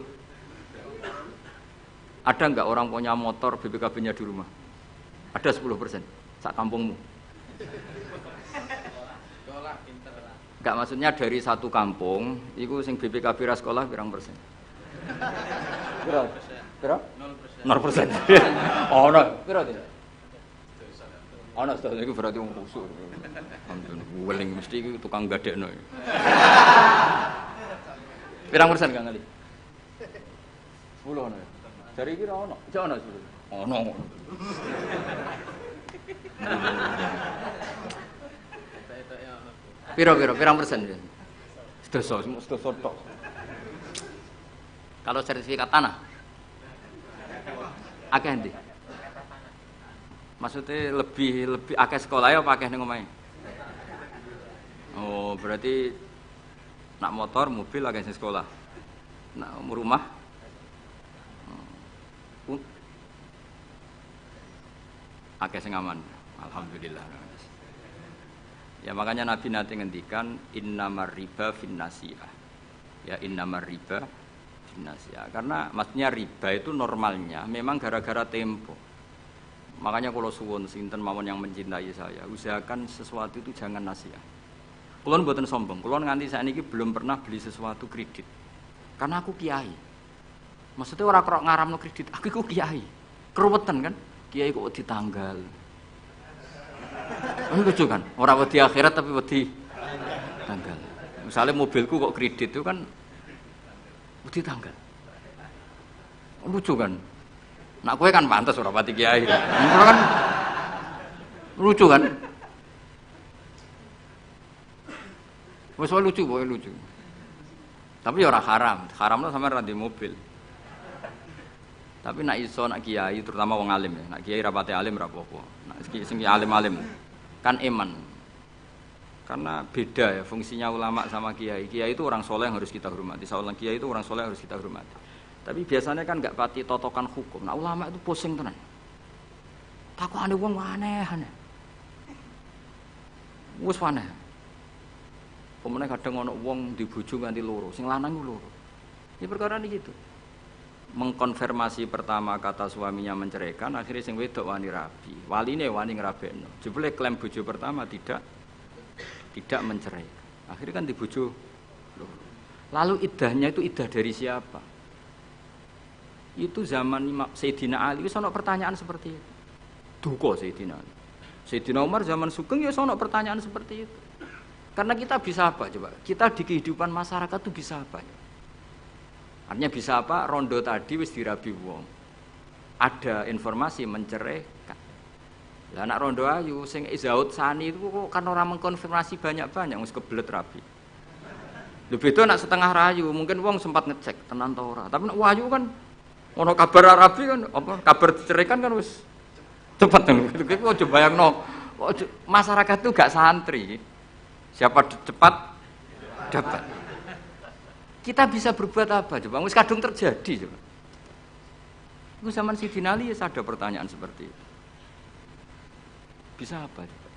Ada enggak orang punya motor BPKB-nya di rumah? Ada 10% sak kampungmu. Enggak, maksudnya dari satu kampung, itu sing BPKB ra sekolah pirang persen? Pira? 0%. Oh, no. Pira itu? Ana sedaya iku berarti wong khusuk. Alhamdulillah, weling mesti iku tukang gadekno. Pirang persen Kang Ali? 10 ana. Dari iki ra ono. Jek ono 10. Ono. Pirang persen ya? Sedoso tok. Kalau sertifikat tanah? Akeh ndi? Maksudnya lebih akeh sekolah ya apa akeh ning omahe? Oh, berarti nak motor, mobil akeh sing sekolah. Nak rumah? Akeh sing aman. Alhamdulillah. Ya makanya Nabi nanti ngendikan innamar riba finnasiyah. Ya innamar riba finnasiyah. Karena maksudnya riba itu normalnya memang gara-gara tempo. Makanya kalau suwun sinten mawon yang mencintai saya, usahakan sesuatu itu jangan nasiah. Kulon mboten sombong, kulon nganti saiki belum pernah beli sesuatu kredit. Karena aku kiai. Maksudnya orang kok ngaramno kredit, aku iku kiai. Keruwetan kan? Kiai kok ditanggal. Ini lucu kan? Orang wedi akhirat tapi wedi tanggal. Misalnya mobilku kok kredit itu kan wedi tanggal. Lucu kan? Nak kowe kan pantes ora pati kiai. Ora kan lucu kan? Wes lucu, boy lucu. Tapi ya ora haram. Haramno sampean ra di mobil. Tapi nak iso nak kiai terutama wong alim ya. Nak kiai rapate alim ra apa-apa. Nak sing alim-alim kan iman. Karena beda ya fungsinya ulama sama kiai. Kiai itu orang soleh yang harus kita hormati. Seorang kiai itu orang soleh yang harus kita hormati. Tapi biasanya kan enggak pati totokan hukum. Nah ulama itu pusing tenan. Takokane wong aneh-aneh. Wis aneh. Pemene kadang ana wong dibojo nganti loro, sing lanang ku loro. Ya perkara niki gitu. Mengkonfirmasi pertama kata suaminya menceraikan, akhirnya sing wedok wani rabi. Waline wani ngrabekno. Jebule klaim bojo pertama tidak menceraikan. Akhirnya kan dibojo loro. Lalu iddahnya itu iddah dari siapa? Itu zaman Sayyidina Ali wis ana pertanyaan seperti itu. Duka Sayyidina Ali. Sayyidina Umar zaman Sugeng ya ana pertanyaan seperti itu. Karena kita bisa apa coba? Kita di kehidupan masyarakat itu bisa apa? Artinya bisa apa? Rondo tadi wis dirabi wong. Ada informasi menceraikan. Lah anak rondo ayu sing Izaud Sani itu kok kan orang mengkonfirmasi banyak-banyak wis kebelet rabi. Lho beda nak setengah rayu, mungkin wong sempat ngecek tenan ta ora. Tapi nek wayu kan ono kabar rabi kan apa kabar diceraikan kan wis cepet kan. Kuwi aja bayangno. Masyarakat itu gak santri. Siapa cepat dapat. Kita bisa berbuat apa coba? Wis kadung terjadi coba. Itu zaman Sayyidina Ali ya ada pertanyaan seperti itu. Bisa apa coba?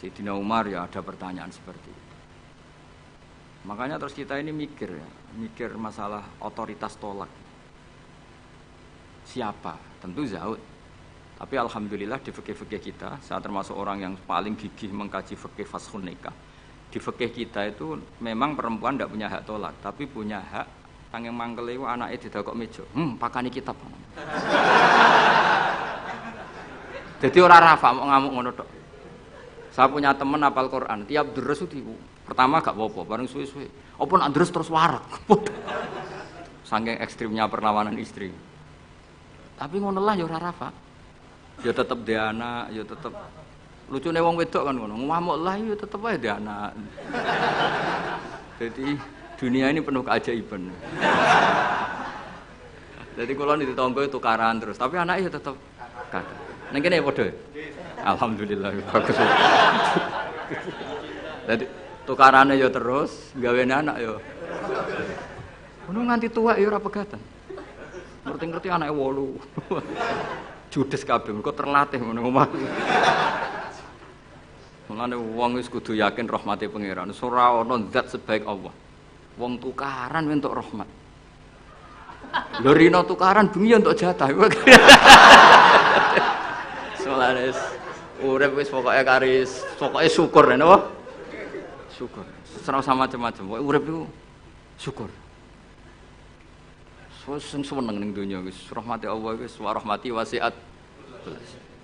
Sayyidina Umar ya ada pertanyaan seperti itu. Makanya terus kita ini mikir masalah otoritas tolak. Siapa? Tentu Zaud. Tapi alhamdulillah di fikih-fikih kita, saya termasuk orang yang paling gigih mengkaji fikih fashun nikah. Di fikih kita itu memang perempuan tidak punya hak tolak, tapi punya hak tanging mangkele iku anake didakok meja. Pakani kitab. Jadi ora rafa mau ngamuk ngono tok. Saya punya teman hafal Quran, tiap deres itu pertama gak apa-apa, bareng suwe-suwe. Apa nak deres terus warak. Saking ekstrimnya perlawanan istri. Tapi ngono lah ya ora rafa. Ya tetep dia anak, ya tetep lucune wong wedok kan ngono. Ngamuk lah ya tetep ae dia anak. Jadi dunia ini penuh keajaiban. Jadi kalau di tonggo tukaran terus, tapi anaknya ya tetep kata. Neng kene padha. Alhamdulillah bagus. Jadi tukarannya ya terus, gawe anak ya. Ngono nganti tua ya ora pegatan. Ngerti-ngerti anake 8. Judes kabeh mergo terlatih ngono omah. Mulane wong wis kudu yakin rahmate pangeran. Ora ana zat sebaik Allah. Wong tukaran entuk rahmat. Lho rino tukaran bengi entuk jatah. Solares urip wis pokoke karis, pokoke syukur napa? Syukur. Ora usah macam-macam. Pokoke urip iku syukur. Sing seneng ning donya wis rahmati Allah wis wa rahmati wasiat.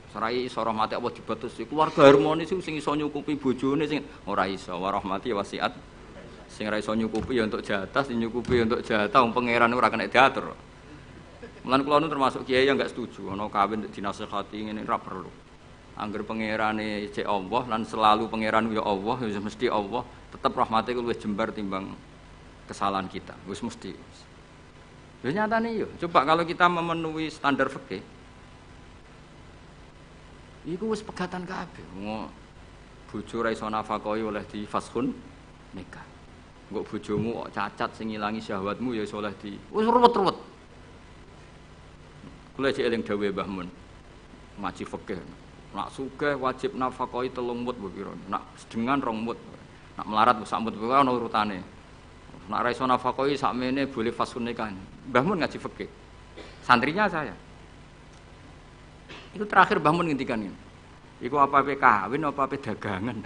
Sarai iso rahmati Allah dibatasi. Keluarga harmonis sing iso nyukupi bojone sing ora iso wa rahmati wasiat. Sing ora iso nyukupi ya untuk jatah, sing nyukupi ya untuk jatah wong pangeran ora kena diatur. Mulan kula nu termasuk kiai yang enggak setuju ana kawin dinasehati ngene ora perlu. Angger pangerane cek Allah lan selalu pangeran ya Allah ya mesti Allah, tetep rahmate ku luwih jembar timbang kesalahan kita. Wis mesti. Ya nyatane yo, coba kalau kita memenuhi standar fikih. Iku wis pegatan kabeh. Bojo ra iso nafakahi oleh di fashun nikah. Engko bojomu kok cacat sing ngilangi syahwatmu ya iso oleh di wis ruwet-ruwet. Kula cek eling dawuhe Mbah Mun. Ngaji fikih. Nak sugih wajib nafakahi 3 mut mbok pira. Nak sedengan 2 mut. Nak melarat sak mut kuwi ana urutane. Nak ra iso nafakahi sakmene boleh fashun nikah. Mbah Mun ngaji fikih. Santrinya saya. Itu terakhir Mbah Mun ngendikan ini. Iku apa-apa kawin apa-apa dagangan.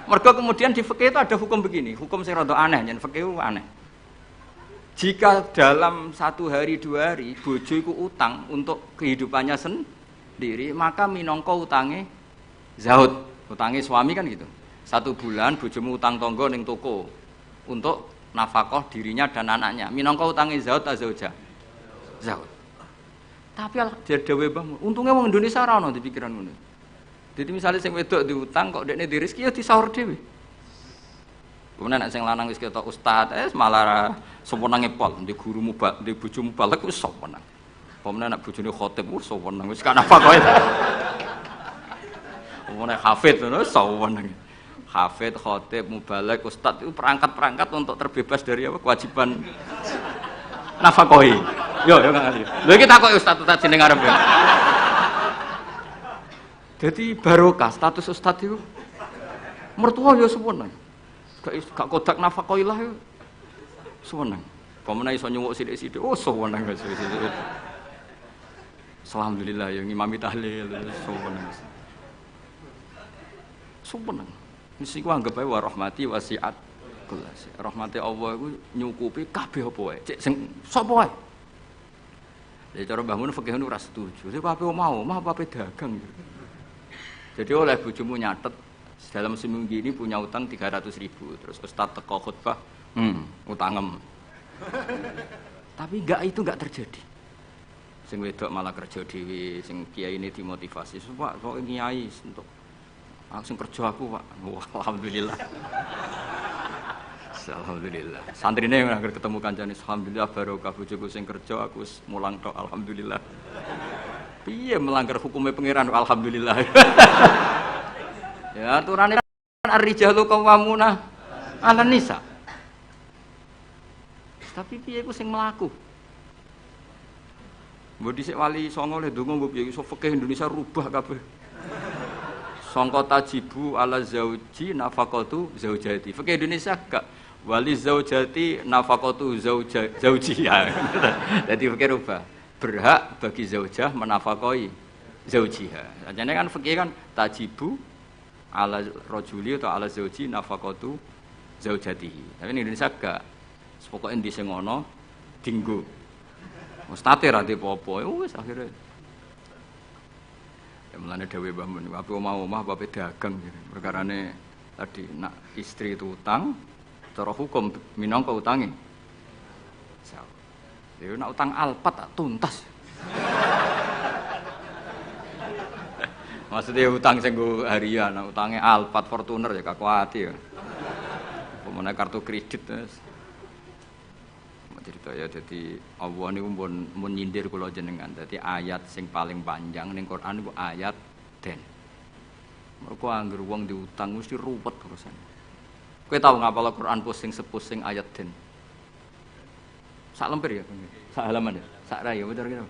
Mergo kemudian di fikih itu ada hukum begini, hukum sing rada aneh, yen fikih itu aneh. Jika dalam 1 hari 2 hari bojo iku utang untuk kehidupannya sendiri, maka minangka utange zaud. Utange suami kan gitu. 1 bulan bojomu utang tangga ning toko untuk nafkah dirinya dan anaknya. Minangka utange zaud ta zauja? Zaud. Tapi dhewe Mbah, untunge wong Indonesia ora ono di pikiran ngono. Jadi misalnya sing wedok diutang kok dekne di rezeki ya disaur dhewe. Kemudian nek sing lanang wis ketok ustaz, malah sewenenge pol, di gurumu di bojomu balek wis sewenang. Pemene nek bojone khotib wis sewenang wis kan apa kowe. Omone hafid ngono sewenang. Hafid, khotib, mubalek, ustaz itu perangkat-perangkat untuk terbebas dari apa kewajiban nafkahi. Yo Kang Ali. Lha iki takoki ustaz-ustaz jeneng arep ya. Jadi barokah status ustaz itu mertua ya sewenang. Gak kodak nafkahi lah yo. Sewenang. Pemene iso nyuwuk sithik-sithik, oh sewenang wis. Alhamdulillah ya ngimami tahlil sewenang. Sewenang. Mesti ku anggap ae wa rahmati wasiat kulas. Rahmati Allah iku nyukupi kabeh apa wae. Cek sing sapa wae. Ya cara Mbah Mun fikih ora setuju. Sing kabeh mau, mah apa dagang. Jadi oleh bojomu nyatet dalam seminggu ini punya utang 300.000. Terus ustaz teko khutbah, utangem. Tapi itu enggak terjadi. Sing wedok malah kerja dhewe, sing kiai ini dimotivasi. Pak, kok kiai untuk langsung kerja aku Pak. Wah, alhamdulillah. Alhamdulillah. Santrine nang ketemu kancane alhamdulillah barokah bojoku sing kerja aku mulang tok alhamdulillah. Piye melanggar hukumnya pangeran alhamdulillah. Ya aturane ar-rijalu qawwamuna 'alan nisa. Tapi piye ku sing mlaku? Mbok dhisik wali songo le ndonga mbok piye iso fikih Indonesia rubah kabeh. Sangka tajibu ala zauji nafaqatu zaujati. Fikih Indonesia gak wali zaujati nafaqatu zaujiha. Dadi fikih rubah. Berhak bagi zaujah menafakahi zaujiha. Ajane kan fikih kan tajibu ala rajuli atau ala zauji nafaqatu zaujatihi. Tapi Indonesia gak. Pokoke endi sing ana dinggo. Wis tate ra apa-apa. Wis akhire mulane dawuh Mbah Mun, apa omah apa dagang perkarane tadi nak istri itu utang cara hukum minangka utange. Ya nak utang alpat tak tuntas. Maksudnya utang sing nggo harian, nak utange alpat Fortuner ya gak kuwati ya. Pemene kartu kredit wis. Cerita ya jadi Allah niku mun nyindir kula jenengan. Dadi ayat sing paling panjang ning Quran niku ayat den. Mergo anggere wong diutang mesti ruwet urusan. Kowe tau ngapal Quran pusing-sepusing ayat den. Sak lemper ya, sak halaman ya, sak raya bener kira.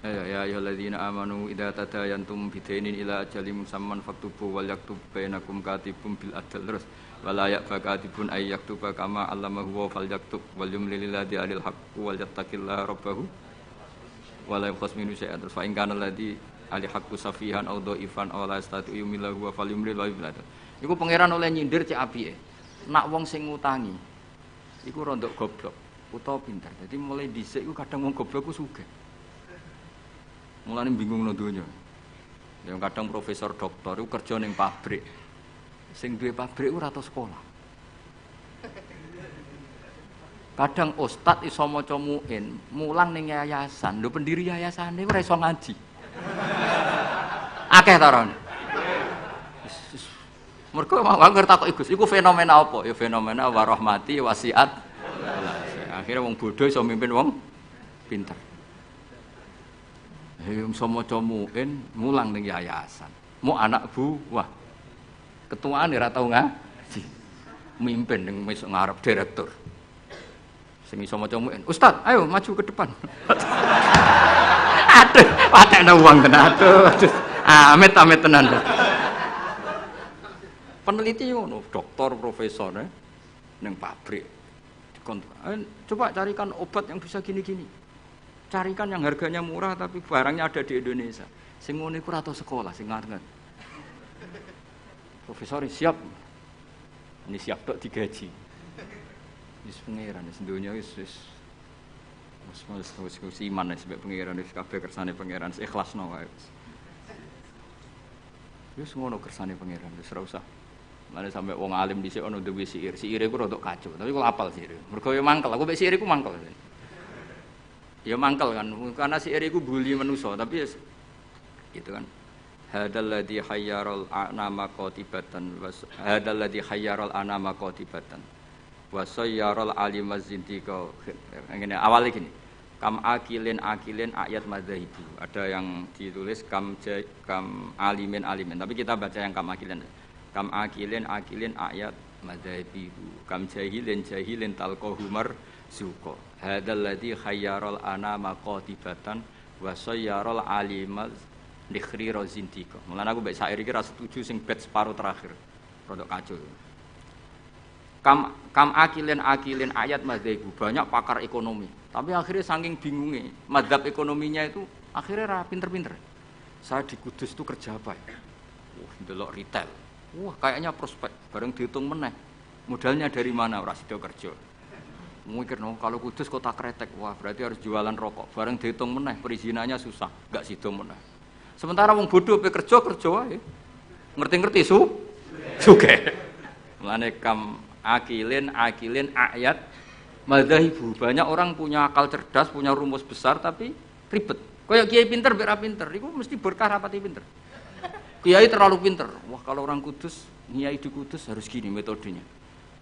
Ya ayyuhalladzina amanu idza tadayantum bidainin ila ajalin musamman faktubu wal yaktub bainakum katibun bil adl terus wala ya'fakatibun ay yaktuba kama allamahu wa fal yaktub wal yumlil ladzi alil haqq wal yattaqillaha rabbahu wala yabkhas minhu syai'an terus fa in kana ladzi ali haqqu safihan aw dhaifan aw la yastati yumillahu wa fal yumlil wa yumlil. Iku pangeran oleh nyindir cek apike. Nak wong sing ngutangi iku rondok goblok. utawa pinter. Jadi mulai dhisik iku kadang wong goblok ku sugih. Mulane bingung nang donya. Yang kadang profesor doktor iku kerja ning pabrik. Sing duwe pabrik ora tau sekolah. Kadang ustad iso maca muin, mulang ning yayasan. Lho pendiri yayasane ora iso ngaji. Akeh ta ora? Mergo ngerti takok iku fenomena apa? Ya fenomena warahmati wasiat. Akhirnya wong bodoh iso mimpin wong pinter. Iso maca muin, mulang ning yayasan. Mu anak buah. Ketuaan ora tau ngaji. Mimpin ning ngarep direktur. Sing iso maca muin, "Ustaz, ayo maju ke depan." Aduh, patekno wong tenan. Aduh. Amit-amit tenan. Peneliti ngono, doktor, profesor ning pabrik. Coba carikan obat yang bisa gini-gini. Carikan yang harganya murah tapi barangnya ada di Indonesia. Sing ngono iku ora tau sekolah sing ngarep. Profesor siap. Ini siap tok digaji. Wis pangeran wis donya wis iman wis pangeran wis kabeh kersane pangeran ikhlasno wae. Wis ngono kersane pangeran wis ora usah. Mane sampe wong alim dhisik ana duwe siir. Siire iku rada kacau, tapi kok apal siire. Mergo ya mangkel, aku mek siire iku mangkel. Ya mangkel kan, karena siire iku bully manusa, tapi ya gitu kan. Hadal ladzi hayyaral anama qatibatan was hadal ladzi hayyaral anama qatibatan wa sayyaral alimaz zindiqa. Ngene awal gini. Kam akilin ayat madzahibu. Ada yang ditulis kam alimin, tapi kita baca yang kam akilin. Kam akilin ayat madzahibu. Kam jahilin talqahu marzuqa. Hadzal ladzi khayyaral anama qatibatan wa sayyaral alimaz likhri rozintika. Mulane aku mbek syair iki ra setuju sing bait separo terakhir. Rodok kacau. Kam akilin ayat madzahibu. Banyak pakar ekonomi. Tapi akhirnya saking bingungnya, madzhab ekonominya itu akhirnya ra pinter-pinter. Saya di Kudus itu kerja apa ya? Ndelok retail. Wah, kayaknya prospek. Bareng dihitung meneh. Modalnya dari mana? Ora sida kerja. Mikir no, kalau Kudus kota kretek, wah berarti harus jualan rokok. Bareng dihitung meneh, perizinannya susah, enggak sida meneh. Sementara wong bodoh pe kerja wae. Ngerti-ngerti sugih. Mulane kam akilin ayat madzahibu. Banyak orang punya akal cerdas, punya rumus besar tapi ribet. Kayak kiai pinter mek ra pinter, iku mesti berkah rapati pinter. Kiai terlalu pinter. Wah, kalau orang Kudus, kiai di Kudus harus gini metodenya.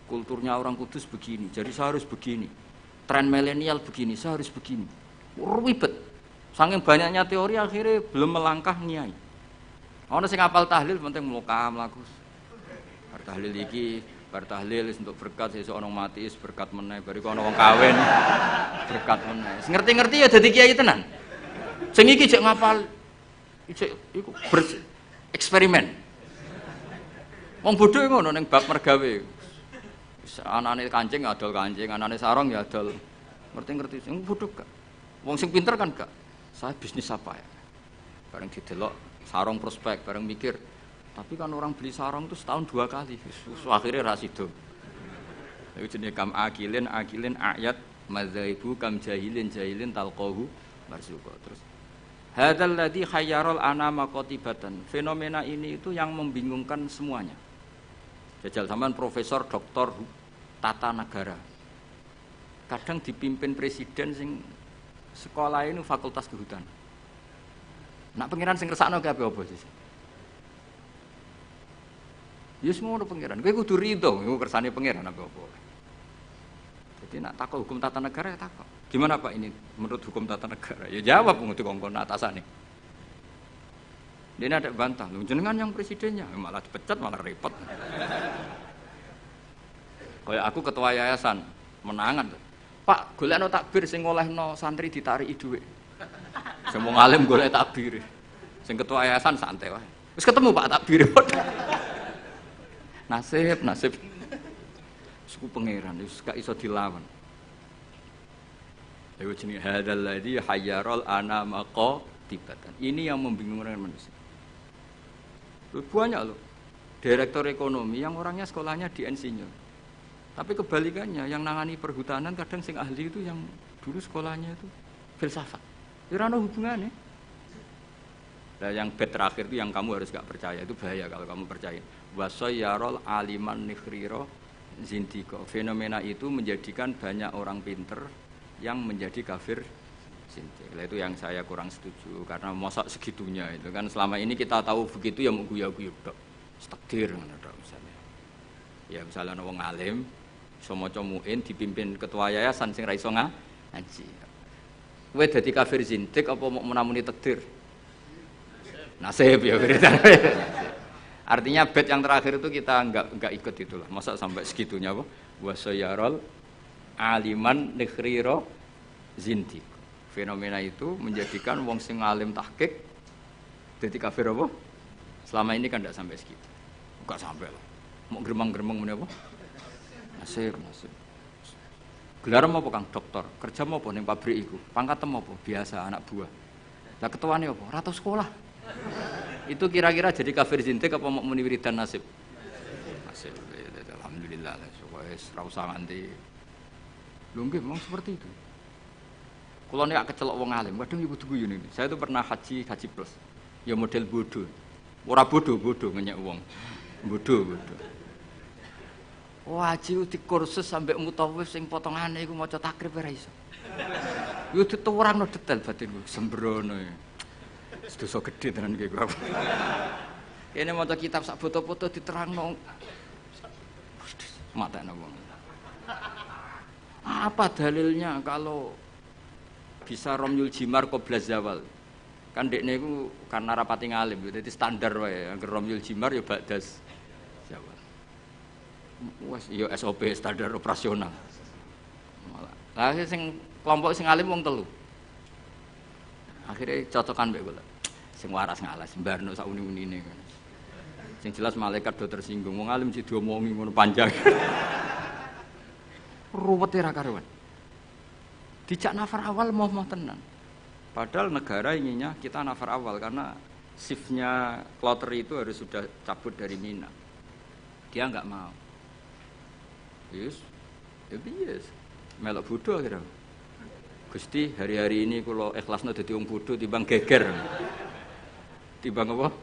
Kulturnya orang Kudus begini, jadi saya harus begini. Tren milenial begini, saya harus begini. Ribet. Saking banyaknya teori akhirnya belum melangkah kiai. Ono sing hafal tahlil penting mlaku. Bar tahlil iki, bar tahlil untuk berkat sesuk ono mati berkat meneh, bariku ono wong kawin berkat meneh. Ngerti-ngerti ya dadi kiai tenan. Sing iki jek ngapal iku eksperimen. Wong bodho ngono ning bab mergawe. Anane kancing adol kancing, anane sarung ya adol. Ngerti-ngerti sing bodho gak. Wong sing pinter kan gak. Saya bisnis apa ya? Bareng didelok sarung prospek, bareng mikir. Tapi kan orang beli sarung itu setahun 2 kali. Akhirnya ra sida. Iku jenenge kam akilin ayat madzaibu kam jahilin talqahu marzuqa. Terus hadzal ladzi khayyaral anama qatibatan. Fenomena ini itu yang membingungkan semuanya. Jajal sampean profesor, doktor, tata negara. Kadang dipimpin presiden sing sekolah ini fakultas kehutanan. Nak pengiran sing ngersakno kabeh apa sih? Ya semua pengiran. Kowe kudu rido, iku kersane pengiran apa. Jadi nak takut hukum tata negara ya takut. Gimana Pak ini menurut hukum tata negara? Ya jawab ngutu kongkon atasane. Dia ada bantah, lu jenengan yang presidennya malah dipecat malah repot. Kayak aku ketua yayasan menangan. Pak, golekno takbir sing ngolehno santri ditariki dhuwit. Sing wong alim golek takbir. Sing ketua yayasan santai wae. Wis ketemu Pak takbir. Nasib. Suku pangeran wis gak iso dilawan. Lha jenenge hadzal ladzi hayyaral anama qatibatan. Ini yang membingungkan manusia. Banyak loh direktur ekonomi yang orangnya sekolahnya di insinyur. Tapi kebalikannya, yang nangani perhutanan kadang sing ahli itu yang dulu sekolahnya itu filsafat. Ya ora ono hubungannya. Nah, yang bed terakhir itu yang kamu harus gak percaya, itu bahaya kalau kamu percaya. Wasayyarul aliman nikhriro zindiko. Fenomena itu menjadikan banyak orang pinter yang menjadi kafir zindik. Nah, itu yang saya kurang setuju karena mosok segitunya itu kan selama ini kita tahu begitu ya mau guyu-guyu tok. Takdir ngono tok misalnya. Ya misalnya ana wong alim iso maca muin dipimpin ketua yayasan sing ra iso ngaji. Kowe dadi kafir zindik apa mau menamuni takdir? Nasib ya beritane. Artinya bait yang terakhir itu kita enggak ikut itulah. Masa sampai segitunya apa? Wasayyarul aliman nikhriro zindik. Fenomena itu menjadikan wong sing alim tahqiq dadi kafir apa? Selama ini kan enggak sampai segitu. Enggak sampai lah. Mau gremeng-gremeng meneh apa? Nasib. Gelar apa Kang? Dokter. Kerja apa ning pabrik iku? Pangkat apa? Biasa anak buah. Lah ketuane apa? Ratu sekolah. Itu kira-kira jadi kafir zindik apa mau muni wiridan nasib? Nasib. Alhamdulillah. Wis ra usah nganti. Lho nggih memang seperti itu. Kalau nek kecelok wong alim, kadang ibu tugu ini. Saya itu pernah haji plus. Ya model bodoh. Ora bodoh ngenyek wong. Bodoh. Wajib di kursus sampai mutawif sing potongane iku maca takrib ora iso. Yo dituwurangno detail batin sembrono. Dosa gede tenan iki kok. Kene maca kitab sak foto-foto diterangno. Matane wong. Apa dalilnya kalau bisa romyul jimar qabla zawal? Kan dekne iku karena rapati ngalim, dadi standar wae. Angger romyul jimar ya ba'das zawal. Wes ya SOP standar operasional. Lah sing kelompok sing alim wong telu. Akhirnya cocokan mbek kula. Sing waras ngalas mbarno sak uni-unine. Sing jelas malaikat do tersinggung. Wong alim sing diomongi ngono panjang. Ruwet ra karuan. Dijak nafar awal moh-moh tenan. Padahal negara inginnya kita nafar awal karena shiftnya kloter itu harus sudah cabut dari Mina. Dia enggak mau. Yes. Melok bodoh akhirnya. Gusti, hari-hari ini kalau ikhlasnya dadi wong bodoh timbang geger. Timbang apa?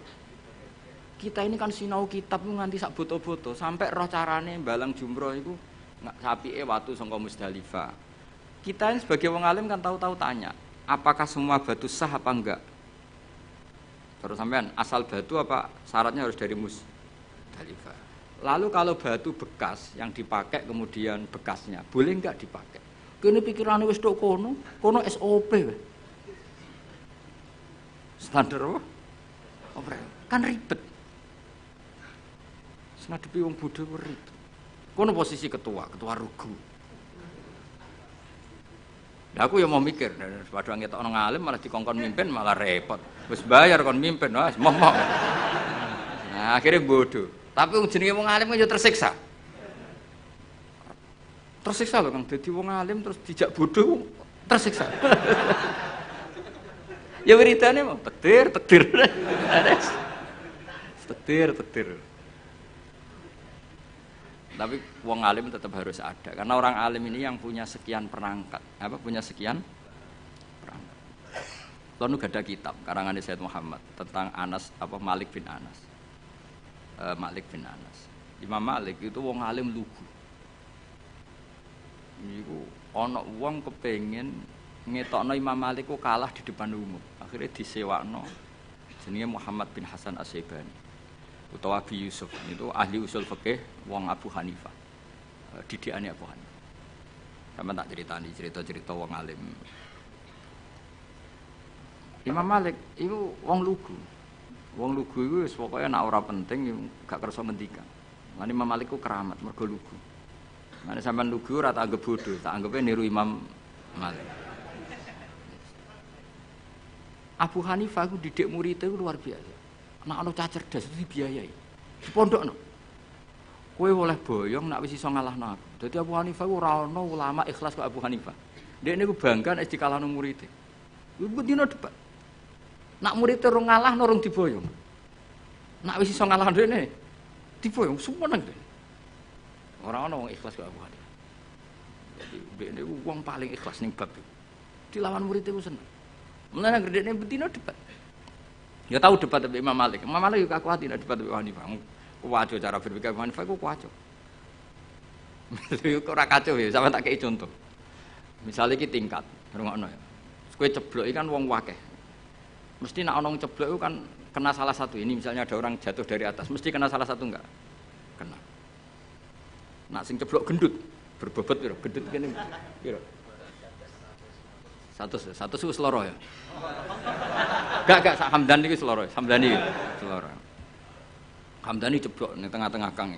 Kita ini kan sinau kitab nganti sak boto-boto sampai roh carane balang jumroh iku sapike watu saka Musdalifah. Kita ini sebagai wong alim kan tahu-tahu tanya, apakah semua batu sah apa enggak? Terus sampean asal batu apa syaratnya harus dari Musdalifah? Lalu kalau batu bekas yang dipakai kemudian bekasnya, boleh enggak dipakai? Kene pikirane wis tok kono SOP wae. Standar apa? Kan ribet. Ngadepi wong bodho ribet. Kono posisi ketua rugu. Lah aku ya mau mikir, padha ngetokno ngalim malah dikongkon mimpin malah repot. Wis bayar kon mimpin, wis momok. Nah, akhirnya bodoh. Tapi wong jenenge wong alim ya tersiksa. Tersiksa loh Kang, dadi wong alim terus dijak bodoh tersiksa. Ya wiridane mau takdir. Takdir. Tapi wong alim tetap harus ada karena orang alim ini yang punya sekian perangkat. Punya sekian perangkat. Lalu ada kitab karangan Sayyid Muhammad tentang Malik bin Anas. Imam Malik itu wong alim lugu. Niku ana wong kepengin ngetokno Imam Malik ku kalah di depan umum. Akhirnya disewakno jenenge Muhammad bin Hasan As-Syaibani utawa Abi Yusuf. Itu ahli usul fikih wong Abu Hanifah. Didikane Abu Hanifah. Sama tak ceritani cerita-cerita wong alim. Imam Malik itu wong lugu. Wong lugu iku wis pokoke nek ora penting gak kersa ngendikan. Lan Imam Malik ku keramat mergo lugu. Nek sampean lugu ora tak anggap bodoh, tak anggape niru Imam Malik. Abu Hanifah ku didik muridé luar biasa. Nek ana cah cerdas itu dibiayai. Di pondokno. Kowe oleh boyong nek wis iso ngalahno aku. Dadi Abu Hanifah ora ana ulama ikhlas kok Abu Hanifah. Dekne ku bangga nek dikalahno muridé. Iku dina debat. Nak murid terus ngalah norong diboyong. Nak wis iso ngalah dene diboyong sumeneng. Orang ana wong ikhlas kok Abu Hanifah. Jadi dhekne wong paling ikhlas ning bab itu. Dilawan murid itu seneng. Mulane gerdene betina debat. Ya tahu debat dengan Imam Malik. Imam Malik juga kuat tidak debat dengan Abu Hanifah. Kuwaco cara berpikir Abu Hanifah ku kuwaco. Lha kok ora kacau ya, sampe tak kei contoh. Misale iki tingkat, rungokno ya. Kowe ceblok iki kan wong akeh. Mesti nek ana wong ceblok itu kan kena salah satu. Ini misalnya ada orang jatuh dari atas, mesti kena salah satu enggak? Kena. Nak sing ceblok gendut, berbobot piro? Gendut kene piro? 100 wis loro ya. Gak Hamdani iki loro, Hamdani loro. Hamdani ceblok ning tengah-tengah kang.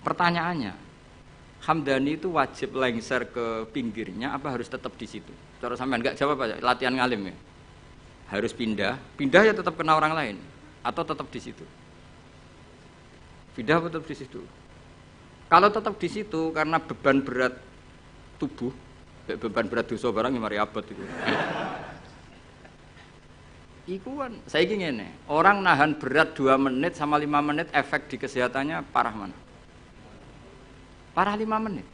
Pertanyaannya, Hamdani itu wajib lengser ke pinggirnya apa harus tetap di situ? Cara sampean enggak jawab aja, latihan ngalim ya. Harus pindah ya tetap kena orang lain atau tetap di situ? Pindah atau tetap di situ? Kalau tetap di situ karena beban berat tubuh, beban berat dosa barang yang mari abot itu. Iku kan saiki ngene, orang nahan berat 2 menit sama 5 menit efek di kesehatannya parah mana? Parah 5 menit.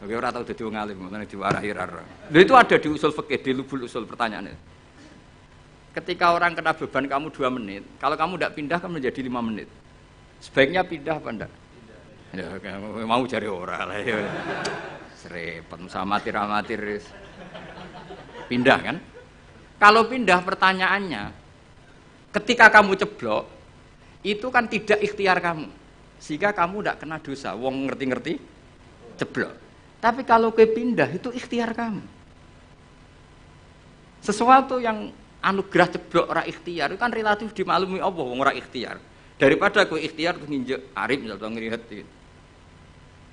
Oke, ora tau dadi wong alim, ngono diwarahi ra. Lha itu ada di usul fikih, di lubul usul pertanyaannya. Ketika orang kena beban kamu 2 menit, kalau kamu tidak pindah kan menjadi 5 menit. Sebaiknya pindah apa enggak? Ya, mau cari orang lah ya. Serempet sama amatir. Pindah kan? Kalau pindah pertanyaannya, ketika kamu ceblok, itu kan tidak ikhtiar kamu. Sehingga kamu tidak kena dosa. Wong ngerti-ngerti ceblok. Tapi kalau ke pindah itu ikhtiar kamu. Sesuatu yang anugerah ceblok ora ikhtiar itu kan relatif dimaklumi Allah wong ora ikhtiar. Daripada kowe ikhtiar terus nginjek arif misal ngrihet.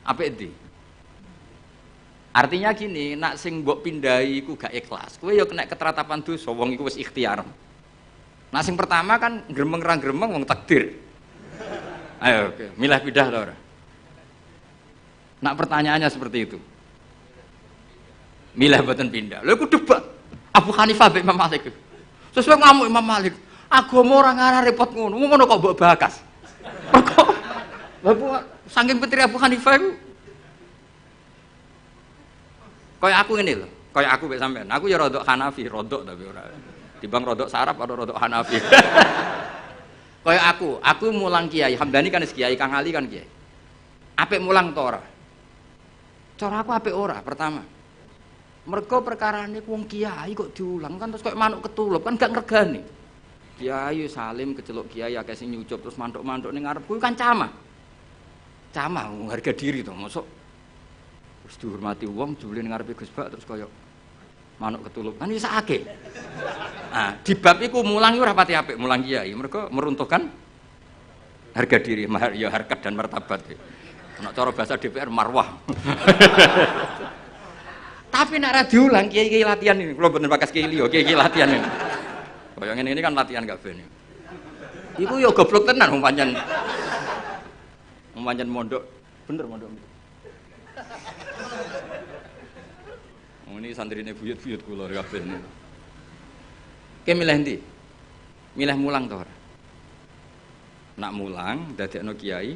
Apa itu? Artinya gini, nak sing mbok pindahi iku gak ikhlas. Kowe ya kena keteratapan dosa wong iku wis ikhtiar. Nah sing pertama kan gremeng ra gremeng wong takdir. Ayo, oke. Milah pindah ta ora? Nak pertanyaannya seperti itu. Milah mboten pindah. Lha iku debat Abu Hanifah mbek Imam Malik. Sesuai ngamuk Imam Malik. Agama ora ngarah repot ngono. Ngono kok mbok bakas. Kok Bapak saking petri Abu Hanifah iku kaya aku ngene lho, kaya aku mek sampean. Aku ya rodok Hanafi, rodok tapi ora. Timbang rodok Sarab atau rodok Hanafi. Kaya aku mulang kiai, Hamdani kan kiai, Kang Ali kan kiai. Apik mulang to ora? Cara aku apik ora pertama. Mergo perkarane wong kiai kok diulang kan terus kaya manuk ketulup kan gak ngregani. Kiai salim keceluk kiai akeh sing nyucup terus mantuk-mantuk ning ngarep kuwi kan camah. Camah harga diri to, mosok wis dihormati wong jebule ning ngarepe Gus Bak terus kaya manuk ketulup kan wis akeh. Nah, di bab iku mulang ora pati apik mulang kiai, mergo meruntuhkan harga diri, ya harkat dan martabat. Nek cara bahasa DPR marwah. Tapi nek ra diulang kiai-kiai latihan ini, kula mboten bakas kiai liya, kiai latihan ini. Kaya ngene ini kan latihan kabeh niku. Iku ya goblok tenan wong pancen. Wong pancen mondok, bener mondok. Ini santrine buyut-buyut kula kabeh niku. Ki milih ndi? Milih mulang to ora? Nak mulang dadekno kiai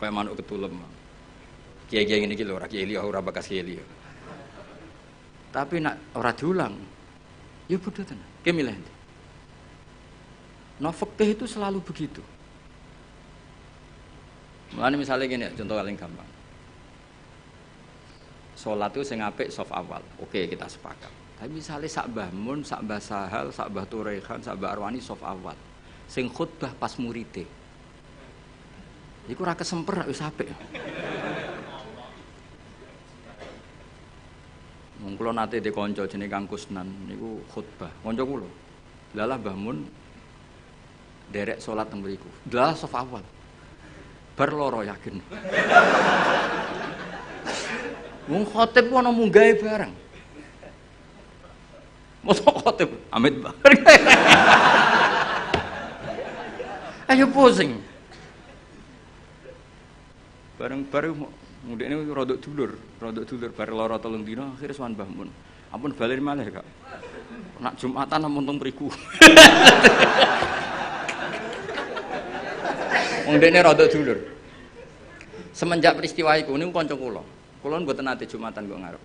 kaya manuk ketulem. Kiai-kiai ngene iki lho ora kiai liya ora bakas kiai liya. Tapi nak ora diulang ya bodoh tenan. Ki milih ndi? Nah fikih itu selalu begitu. Mulane misalnya gini, contoh paling gampang. Salat itu sing apik saf awal. Oke, kita sepakat. Tapi misalnya sak Mbah Mun, sak Mbah Sahal, sak Mbah Turehan, sak Mbah Arwani saf awal. Sing khutbah pas muride. Iku ora kesemper wis apik. Wong kula nate de kanca jenenge Kang Kusnan niku khutbah. Kanca kula. Lalah Mbah Mun derek salat teng mriku. Lah saf awal. Bar loro yakin. Wong khotib ku ana munggahe bareng. Mosok khotib amit bareng. Ayo pusing. Bareng-bareng mudine rodok dulur bar loro 3 dina akhire sowan Mbah Mun. Ampun balen malih, Kak. Nak Jumatan ampun teng mriku. Wong dekne rada dulur. Semenjak peristiwa iku niku kanca kula. Kula mboten nate Jumatan kok ngarep.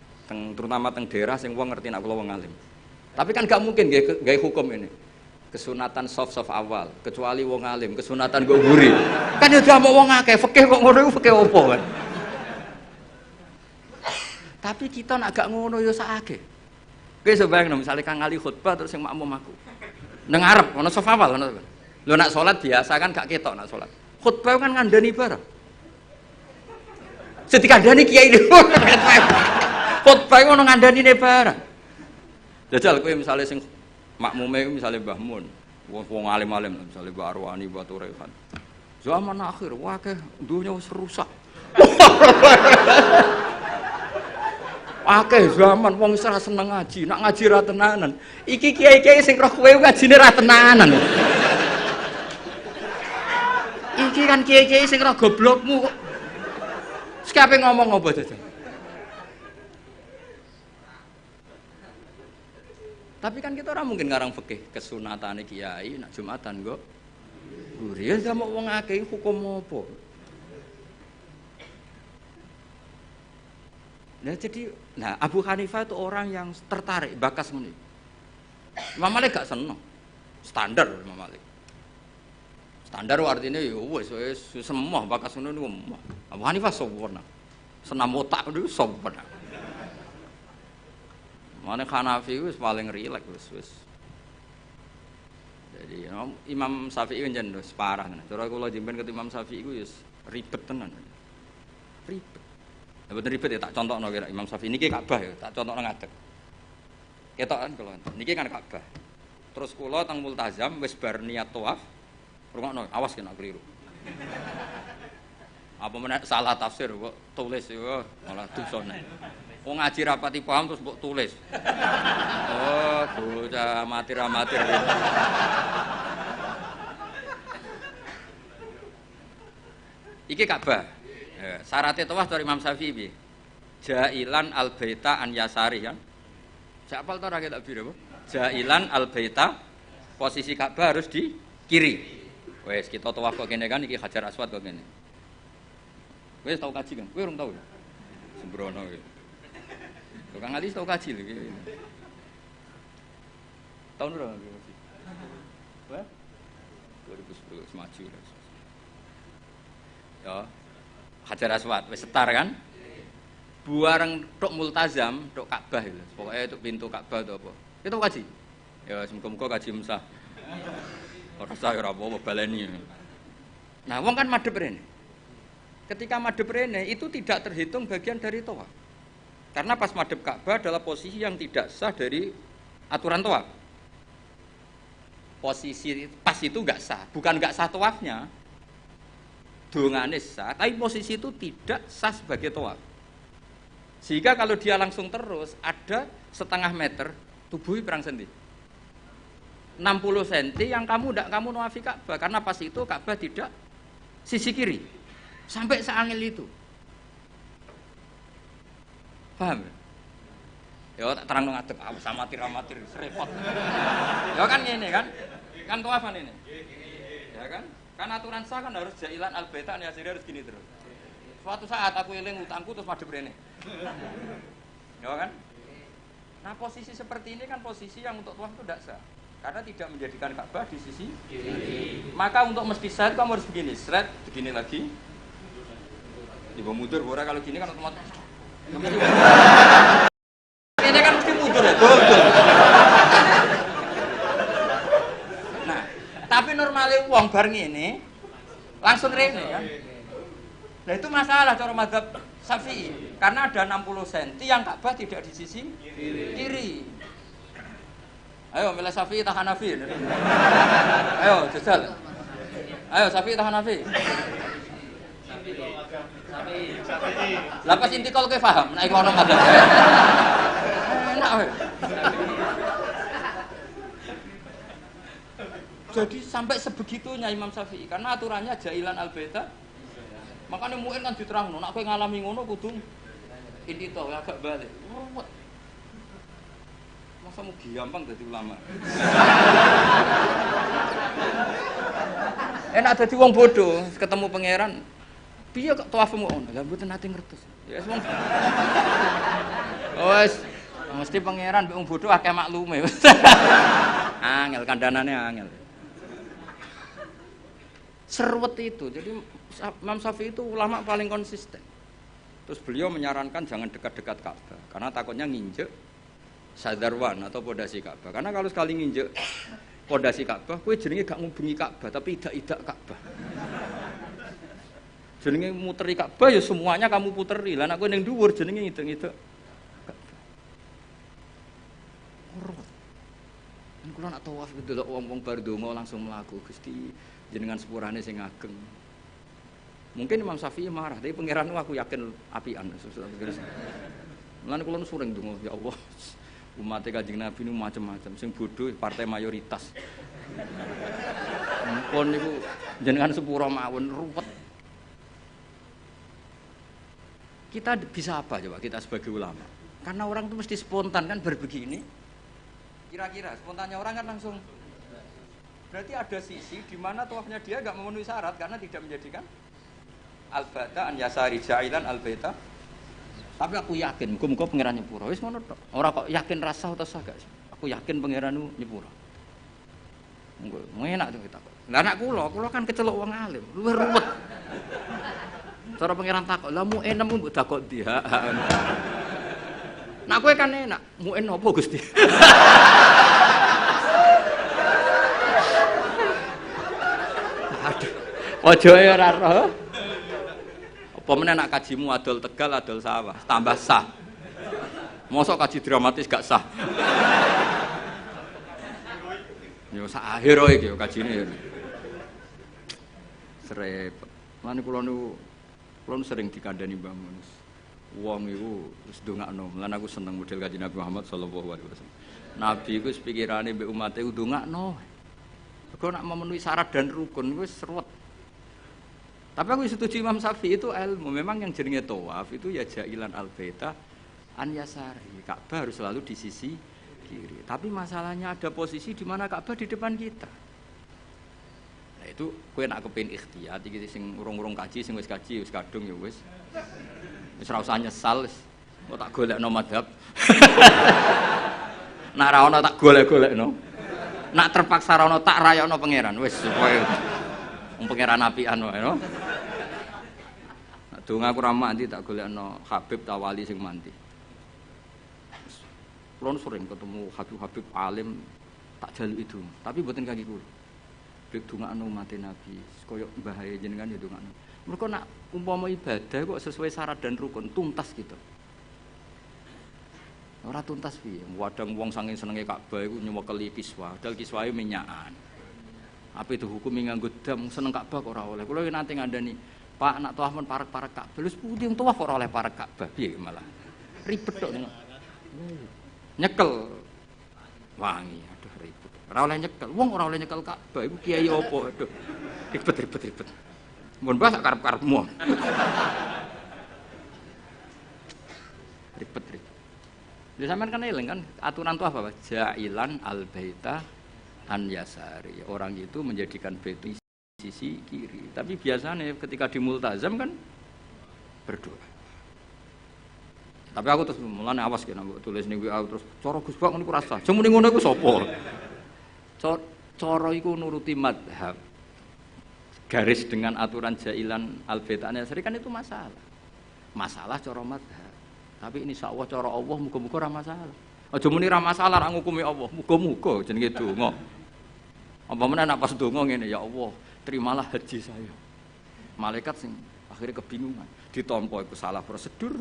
Terutama teng daerah sing wong ngerti nek kula wong alim. Tapi kan gak mungkin gawe hukum ini. Kesunatan soft awal, kecuali wong alim, kesunatan go guri. Kan ya diamuk wong akeh, fikih kok ngono iku fikih opo kan. Tapi kita nak gak ngono ya sakake. Kowe iso bayangno misale Kang Ali khutbah terus sing makmum aku. Nang ngarep ono soft awal ngono. Lho nak salat biasa kan gak ketok nak salat. Khutbah kan ngandani bareng. Setikandani kiai dhewe. Khutbah ngono ngandanine bareng. Jajal kowe misale sing makmume misale Mbah Mun, wong alim-alim misale Mbah Arwani, Mbah Turekan. Zaman akhir wakeh dunya wis rusak. Akeh zaman wong wis ora seneng ngaji, nak ngaji ra tenanan. Iki kiai-kiai sing roh kowe ngajine ra tenanan. Iki kan kiai-kiai sing roh goblokmu kok. Sekape ngomong apa jajal? Tapi kan kita orang mungkin ngarang fikih kesunatane kiai nak Jumatan kok. Guri ya sama wong akeh hukum apa? Nah jadi, Abu Hanifah itu orang yang tertarik bakas muni. Imam Malik gak seneng. Standar Imam Malik. Standar artinya ya wis semua bakas ngono niku. Abu Hanifah sempurna. Senam otak niku sempurna. Mana Hanafi wis paling rileks wis. Jadi Imam Syafi'i njen wis parah tenan. Cara kula jemben ket Imam Syafi'i iku wis ribet tenan. Ribet. Ya bener ribet ya tak contohno kira Imam Syafi'i niki Ka'bah ya, tak contohno ngadeg. Ketokan kula. Niki kan Ka'bah. Terus kula teng Multazam wis bar niat tawaf. Rungokno, awas kena keliru. Apa meneh salah tafsir kok tulis yo malah dosane. Wong ngaji rapati paham terus mbok tulis. Oh, bocah amatir-amatir gitu. Iki Ka'bah. Syaratnya tawaf dari Imam Syafi'i piye? Jailan al-baita an yasari kan. Siapa tau ora ketok biru apa? Jailan al-baita posisi Ka'bah harus di kiri. Wes kita tawaf kok kene kan iki Hajar Aswad kok kene. Wes tau kaji kan? Kowe urung tau. Sembrono iki. Kang Ali tau kaji lho iki. Tahun berapa kaji? Wah? 2010 maju. Ya. Hajar Aswad wis setar kan? Buareng tok Multazam, tok Ka'bah lho. Pokoke tok pintu Ka'bah to apa. Itu kaji. Ya muga-muga kaji Musa. Ora usah ora apa-apa baleni. Nah, wong kan madhep rene. Ketika madhep rene itu tidak terhitung bagian dari tawaf. Karena pas madhep Ka'bah adalah posisi yang tidak sah dari aturan tawaf. Posisi pas itu enggak sah, bukan enggak sah tawafnya. Dongane sah, tapi posisi itu tidak sah sebagai tawaf. Sehingga kalau dia langsung terus ada setengah meter tubuhnya perang sendi. 60 cm yang kamu nawafi Ka'bah karena pas itu Ka'bah tidak sisi kiri. Sampai seangil itu. Paham? Ya tak terang ngadeg sama amatir repot. Ya kan ngene kan? Kan tawafan ini. Ya kan? Kan aturan sah kan harus jailan al-baita ya harus gini terus. Suatu saat aku eling utangku terus madhep rene. Ya kan? Nah, posisi seperti ini kan posisi yang untuk tawaf itu tidak sah. Karena tidak menjadikan Ka'bah di sisi kiri. Maka untuk mesti sah kamu harus begini, seret, begini lagi. Dibawa mundur, kalau gini kan otomatis. Ini kan mesti mundur ya, betul. Nah, tapi normalnya uang bar ngene langsung rene kan. Nah itu masalah cara mazhab Syafi'i karena ada 60 cm yang Ka'bah tidak di sisi kiri. Ayo milih Syafi'i atau Hanafi? Ayo jajal. Ayo Syafi'i atau Hanafi? Syafi'i. Lah pas intikal kowe paham nek ngono mazhab. Enak wae. Jadi sampai sebegitunya Imam Syafi'i karena aturannya jailan al-baita. Makanya mungkin kan diterangno nek kowe ngalami ngono kudu intito agak balik. Ruwet. Masa mau gampang jadi ulama. Enak dadi wong bodoh, ketemu pangeran. Piye kok tawafmu ngono? Lah mboten nate ngertos. Ya wis wong. Wes mesti pangeran mbek wong bodoh akeh maklume. Angel kandhanane angel. Serwet itu. Jadi Imam Syafi'i itu ulama paling konsisten. Terus beliau menyarankan jangan dekat-dekat Ka'bah karena takutnya nginjek sadarwan atau pondasi Ka'bah. Karena kalau sekali nginjek pondasi Ka'bah, kowe jenenge gak ngubengi Ka'bah tapi idak-idak Ka'bah. Jenenge muteri Ka'bah ya semuanya kamu puteri. Lah nek kowe ning dhuwur jenenge ngidek-ngidek Ka'bah. Ora. Nek kula nak tawaf delok wong-wong bar donga langsung mlaku Gusti jenengan sepurane sing ageng. Mungkin Imam Syafi'i marah, tapi pangeran aku yakin apian. Mulane kula sering ndonga, ya Allah. Umat Kanjeng Nabi niku macam-macam, sing bodoh partai mayoritas. Mumpun niku jenengan sepura mawon ruwet. Kita bisa apa coba kita sebagai ulama? Karena orang itu mesti spontan kan berbegini. Kira-kira spontannya orang kan langsung. Berarti ada sisi di mana tawafnya dia enggak memenuhi syarat karena tidak menjadikan al-bata an yasari ja'ilan al-baita. Tapi aku yakin muga-muga pangeran nyepuro. Wis ngono tok. Ora kok yakin rasa atau sah gak. Aku yakin pangeran nyepuro. Monggo enak to kita. Lah anak kula kan kecelok wong alim, luwih ruwet. Cara pangeran takok, "Lah mu enem mbok takok ndi?" Nah kowe kan enak, mu en apa Gusti? Aduh. Ojo ya ora roh. Apa meneh nak kajimu adol Tegal, adol sawah, tambah sah. Mosok kaji dramatis gak sah. Yo sak akhir iki yo kajine. Serepet. Lan kula nu sering dikandani Mbah Mun. Wong iku wis ndongakno. Lan aku seneng model Kanjeng Nabi Muhammad sallallahu alaihi wasallam. Nabi iku pikirane mbek umate ndongakno. Kok nak memenuhi syarat dan rukun wis ruwet. Tapi aku setuju Imam Syafi'i itu ilmu. Memang yang jenenge tawaf itu ya ja'ilan al-baita an yasari. Ka'bah harus selalu di sisi kiri. Tapi masalahnya ada posisi di mana Ka'bah di depan kita. Nah itu kowe nak kepengin ikhtiyat iki sing urung-urung kaji, sing wis kaji wis kadung ya wis. Wis ora usah nyesal wis. Kok tak golekno madhab. Nak ra ono tak golek-golekno. Nak terpaksa ra ono tak rayakno pangeran wis kowe wong pangeran apian wae no. Donga aku ra mandi tak golekno Habib ta wali sing mandi. Kulo sering ketemu Habib alim tak jaluk itu, tapi mboten kaki kulo. Bek dongakno mate Nabi, koyo mbahae jenengan ya dongakno. Mergo nak umpama ibadah kok sesuai syarat dan rukun tuntas gitu. Ora tuntas piye? Wadang wong saking senenge Ka'bah iku nyewekeli kiswa, dal kiswae minyakan. Apa itu hukum nganggo dam seneng Ka'bah kok ora oleh. Kula nanti ngandani, Pak nak tawaf men parek-parek Ka'bah. Lha putih yang tawaf ora oleh parek Ka'bah piye malah. Ribet tok. Nyekel wangi, aduh ribet. Ora oleh nyekel. Wong ora oleh nyekel Ka'bah iku kiai apa aduh. Ribet. Mun bahas karep-karepmu. Ribet. Lha sampean kan eling kan aturan tawaf apa? Ja'ilan al-baita an yasari. Orang itu menjadikan bait sisi kiri. Tapi biasanya ketika di multazam kan berdoa. Tapi aku terus mulane awas kena mbok tulis ning WA terus cara Gus Bak ngono iku rasa. Sing muni ngono iku sapa? Cara iku nuruti madhab. Garis dengan aturan jailan al-baitan yasari kan itu masalah. Masalah cara madhab. Tapi insyaallah cara Allah muga-muga ora masalah. Aja muni ra masalah ra ngukumi Allah. Muga-muga jenenge donga. Apa meneh nek pas donga ngene ya Allah, terimalah haji saya. Malaikat sing akhirnya kebingungan. Ditampa iku salah prosedur.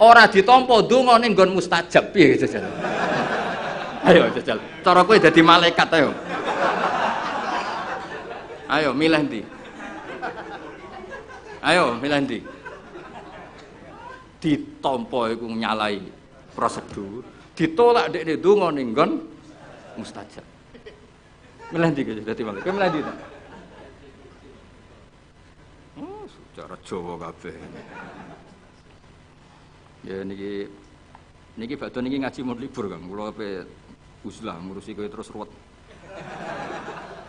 Ora ditampa donga ning nggon mustajab piye jajal. Ayo jajal. Cara kowe dadi malaikat ayo. Ayo milih ndi? Ayo milih ndi? Ditampa iku nyalai prosedur, ditolak dekne donga ning nggon mustajab. Milih ndi dadi malaikat? Kowe milih ndi? Cara Jawa kabeh. Ya niki badhe niki ngaji mun libur Kang. Kula ape uzlah ngurusi kowe terus ruwet.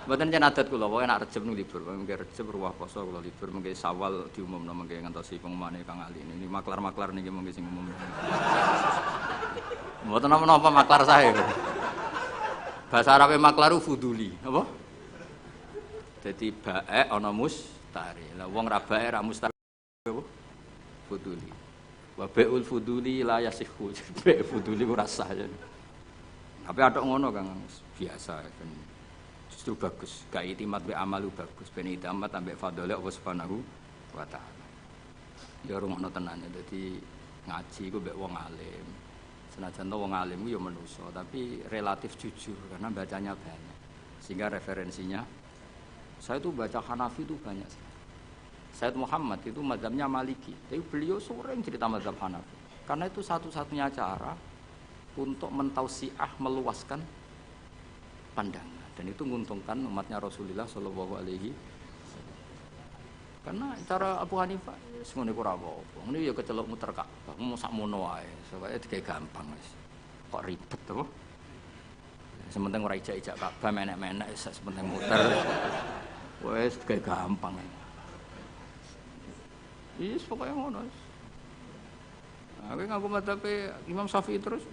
Mboten jan adat kula, pokoke nek Rejeb nu libur, mengke Rejeb ruwah poso kula libur, mengke Sawal diumumno mengke ngantosi pengumumane Kang Ali. Ini maklar-maklar niki mengke sing umum. Mboten napa-napa maklar saya. Bahasa Arabe maklar fuduli, apa? Dadi baek ana mustari. Lah wong ra baek ra mustari apa? Fuduli. Wa bai'ul fuduli la yasihhu. Baek fuduli ora sah. Tapi atok ngono Kang, biasa kan. Justru bagus, gak itimat be amalu bagus, ben itimat ambek fadhole Allah Subhanahu wa taala. Ya rungokno tenan ya, dadi ngaji ku mbek wong alim. Senajan to wong alim ku ya manusa, tapi relatif jujur karena bacanya banyak. Sehingga referensinya saya tuh baca Hanafi itu banyak sekali. Said Muhammad itu mazhabnya Maliki, tapi beliau sering cerita mazhab Hanafi. Karena itu satu-satunya cara untuk mentausiah, meluaskan pandangan. Dan itu menguntungkan umatnya Rasulullah Shallallahu Alaihi Wasallam. Karena cara Abu Hanifah semuanya kurang apa. Ini ya kecelok muter Ka'bah, mau sak mono ae, supaya digawe gampang wis. Kok ribet to? Sementing ora ijak-ijak Ka'bah menek-menek wis sementing muter. Wis digawe gampang. Iya, pokoknya ngono. Aku ngaku madzhab Imam Syafi'i terus.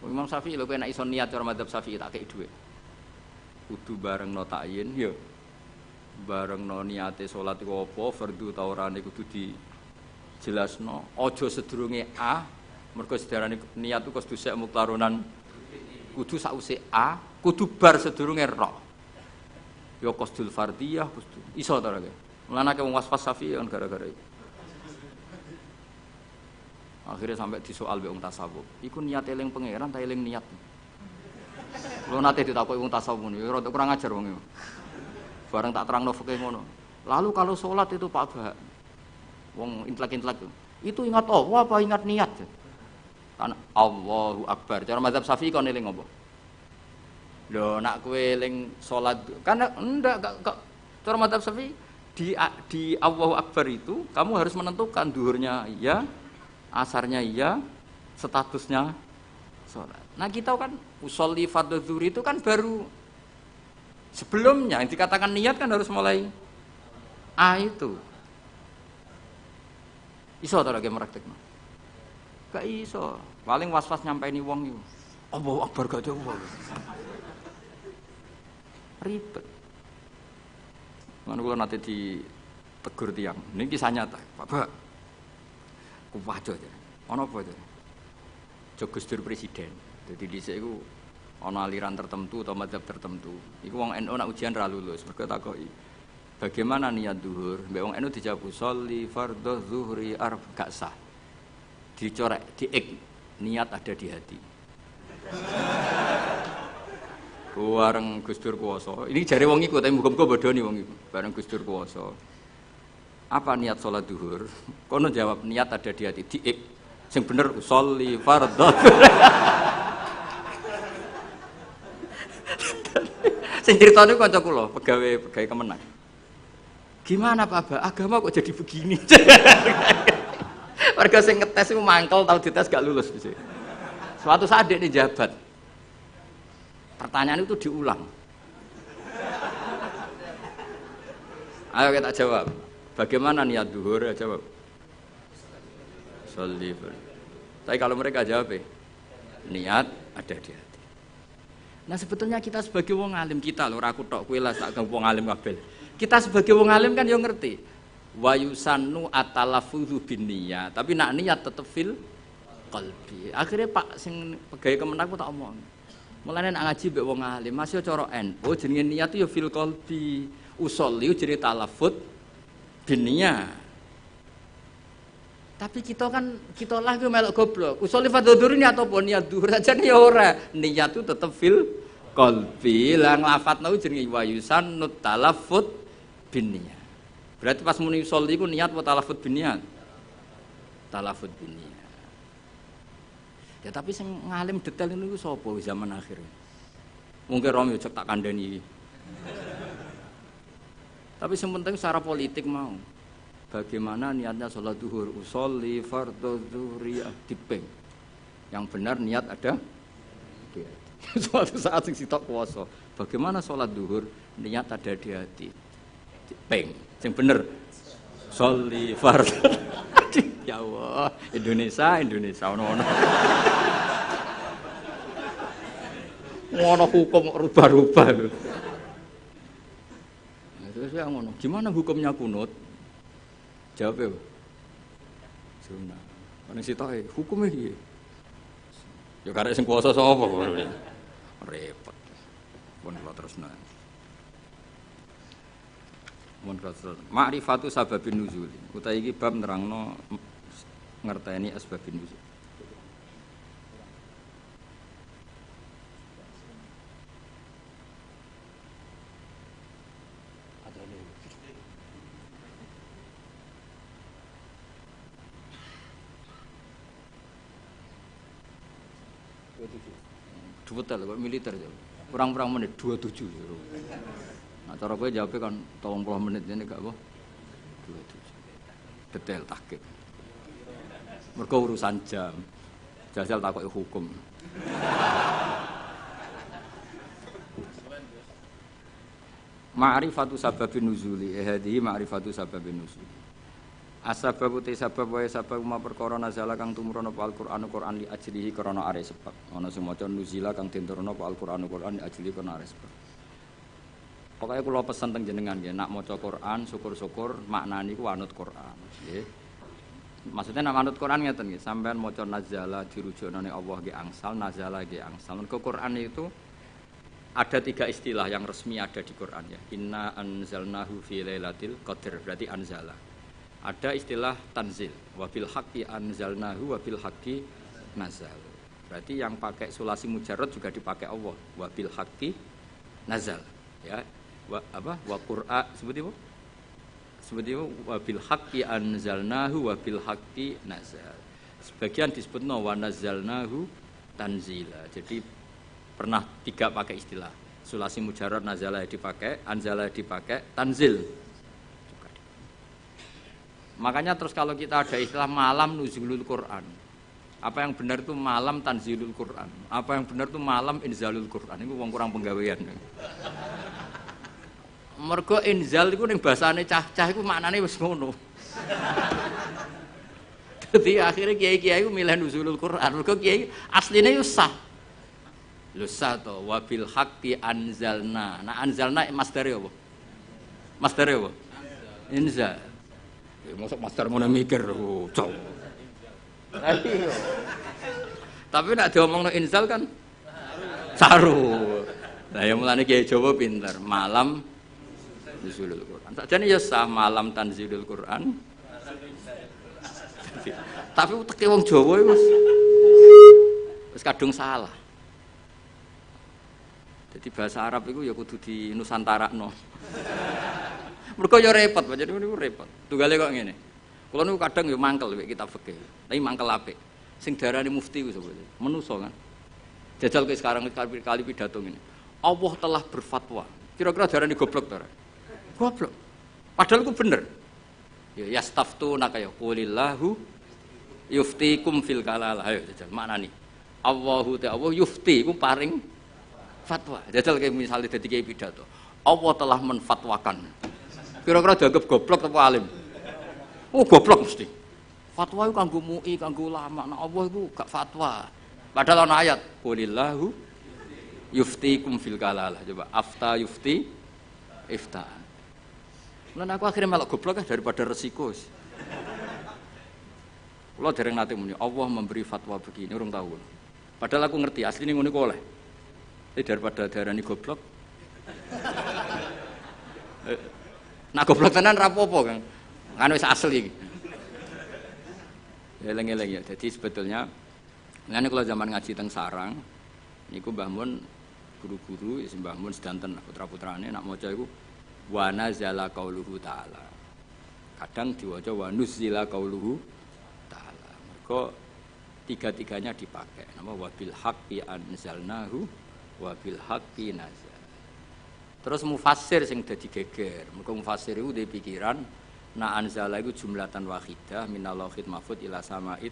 Imam Syafi'i lho kowe nek iso niat cara madzhab Syafi'i tak kei dhuwit. Kudu barengno takyin ya. Barengno niate salat iku apa, fardhu ta orane kudu dijelasno. Aja sedurunge A, mergo sedarane niat iku kudu sek muktaronan. Kudu sause A, kudu bar sedurunge Ra. Ya qasdul fardhiyah kudu. Iso ta ora? Mulane wong waswas Syafi'i kan gara-gara itu. Akhirnya sampai disoal be wong tasawuf. Iku niat eling pangeran ta eling niat. Lho nate ditakoki wong tasawuf niku rada kurang ajar wong iku. Bareng tak terangno fikih ngono. Lalu kalau salat itu Pak Bah. Wong intelek-intelek itu ingat Allah apa ingat niat? Kan Allahu Akbar. Cara mazhab Syafi'i kon eling apa? Lho nak kowe eling salat kan ndak gak cara mazhab Syafi'i di Allahu Akbar itu kamu harus menentukan duhurnya iya, asarnya iya, statusnya sholat. Nah kita kan usolli fardhu zuhri itu kan baru sebelumnya yang dikatakan niat kan harus mulai A itu. Iso ta lagi praktekno? Gak iso. Paling was-was nyampaini wong iku. Allahu Akbar gak ada wong. Ribet. Mana kalau nanti ditegur tiang, ini kisah nyata, Pak. Kuwajo aja, ono apa aja? Jogus Dur presiden, jadi di sini ku ono aliran tertentu atau mazhab tertentu. Iku wong NU nak ujian ra lulus, mergo takoki. Bagaimana niat zuhur? Mbek wong NU dijawab sholli fardhu zuhri gak sah. Dicorek, diik niat ada di hati. Bareng Gus Dur kuwasa. Ini jare wong iku, tapi muga-muga bodoni wong iku. Bareng Gus Dur kuwasa. Apa niat sholat duhur? Kono jawab niat ada di hati. Diik. Sing bener sholli fardhu. Sing critane kanca kula, pegawai Kemenang. Gimana Pak Ba? Agama kok jadi begini? Warga sing ngetes iku mangkel tau dites gak lulus di sini. Suatu saat dia jabat. Pertanyaan itu diulang. Ayo kita jawab. Bagaimana niat duhur? Ya jawab. Sholli. Tapi kalau mereka jawab, niat ada di hati. Nah sebetulnya kita sebagai wong alim kita loh, aku tok kowe lah sak wong alim kabeh. Kita sebagai wong alim kan yo ngerti. Wa yusannu atalafudzu binniyat, tapi nak niat tetep fil qalbi. Akhirnya Pak sing pegawai Kemenang ku tak omong. Mulane nak ngaji mbek wong alim, masih cara NU jenenge niat yo fil qalbi. Usolli jenenge talafut binniyat. Tapi kita lah ku melok goblok. Usolli fadzuri niat apa niat dhuhur saja ya ora. Niat itu tetep fil qalbi. Lah nglafatno jenenge wa yusannu talafut binniyat. Berarti pas muni usolli ku niat apa talafut binniyat? Talafut binniyat. Ya tapi sing ngalim detail niku sapa zaman akhir. Mungkin Romi cek tak kandhani. Tapi yang penting secara politik mau. Bagaimana niatnya sholat duhur? Usolli fardhu zuhri dipeng. Yang benar niat ada. Suatu saat sing sitok kuwasa. Bagaimana sholat duhur niat ada di hati. Peng, sing bener. Sholli fardhu. Ya Allah, Indonesia ono-ono. Ngono hukum rubah-rubah lho. Nah, terus saya ngono, gimana hukumnya kunut? Jawabnya, sunnah. Kan sitoke hukumnya piye? Ya karek sing kuwasa sapa kok. Repot. Pun kula terusna. Mun terus ma'rifatu sababin nuzul. Utawi iki bab nerangno ngerteni asbabin nuzul. Dua kok militer ya. Kurang-kurang menit 27. Nah, cara kowe jawabnya kan 30 menit ini gak apa? 27. Detail tahqiq. Mergo urusan jam. Jajal takoki hukum. Ma'rifatu sababin nuzuli. Hadhihi ma'rifatu sababin nuzuli. Asbab uti sabab wae sabab ma perkara nazala kang tumurun apa Al-Qur'an Qur'an li ajlihi krana are sebab. Ana sing maca nuzila kang tinturun apa Al-Qur'an Qur'an li ajlihi krana are sebab. Pokoke kula pesen teng jenengan nggih, nak maca Qur'an syukur-syukur maknane iku anut Qur'an, nggih. Maksudnya nak anut Qur'an ngeten nggih, sampean maca nazala dirujukno ning Allah nggih angsal, nazala nggih angsal. Mergo Qur'an itu ada 3 istilah yang resmi ada di Qur'an ya. Inna anzalnahu fi lailatul qadar, berarti anzala. Ada istilah tanzil, wabil haqqi anzalnahu wabil haqqi nazal. Berarti yang pakai sulasi mujarrad juga dipakai Allah, wabil haqqi nazal. Ya, wa qur'a seperti apa? Seperti apa? Wabil haqqi anzalnahu wabil haqqi nazal. Sebagian disebutno wa nazzalnahu tanzila. Jadi pernah 3 pakai istilah. Sulasi mujarrad nazala dipakai, anzala dipakai, tanzil. Makanya terus kalau kita ada istilah malam nuzulul Quran, apa yang benar itu malam tanzilul Quran, apa yang benar itu malam inzalul Quran. Itu wong kurang penggawean. Mergo inzal iku ning basane cah-cah iku maknane wis ngono. Dadi akhirnya kiai-kiai iku milih nuzulul Quran. Mergo kiai asline yo sah. Lho sah to wabil haqqi anzalna. Nah anzalna masdare apa? Masdare apa? Inzal. Masuk master mau mikir, cow. Tapi nak diomongno inzal kan saru. Nah yang mulane kiai Jawa pinter, malam nuzulul Quran. Sakjane ya sah malam tanzilul Quran. Tapi teke wong Jawa wis kadung salah. Jadi bahasa Arab itu ya kudu di nusantarakno. Mergo ya repot, jadi niku repot. Tunggale kok ngene. Kula niku kadang ya mangkel mek kitab fikih. Tapi mangkel apik. Sing darani mufti ku sapa? Menusa kan. Jajal ke sekarang kali pidato ngene. Allah telah berfatwa. Kira-kira darani goblok ta ora? Goblok. Padahal ku bener. Ya yastaftuna kaya qulillahu yuftikum fil kalalah. Ayo jajal maknani. Allahu ta'ala yufti ku paring fatwa. Jajal kayak misalnya dadi kiai pidato. Allah telah menfatwakan. Kira-kira dianggap goblok atau alim? Oh goblok mesti. Fatwa itu kanggo MUI, kanggo ulama. Nah Allah itu gak fatwa. Padahal ana ayat, qulillahu yuftikum fil kalalah. Coba afta yufti iftaan. Lan aku akhirnya melok goblok daripada resiko. Kula dereng nate muni, Allah memberi fatwa begini, urung tahu. Padahal aku ngerti asline ngono iku oleh. Tapi daripada darani goblok. Nah goblok tenan ra apa-apa, Kang. Kan wis asli. Eleng-eleng ya. Jadi sebetulnya ngene kalau zaman ngaji teng Sarang niku Mbah Mun guru-guru ya Mbah Mun sedanten putra-putrane nak maca iku wa nazala qauluhu ta'ala. Kadang diwaca wa nuzila qauluhu ta'ala. Mergo tiga-tiganya dipakai. Nama wabil haqqi anzalnahu wabil haqqi nazal. Terus mufassir sing dadi geger. Mergo mufassir iku duwe pikiran na anzala iku jumlatan wahidah minal lauhil mahfuz ila sama'id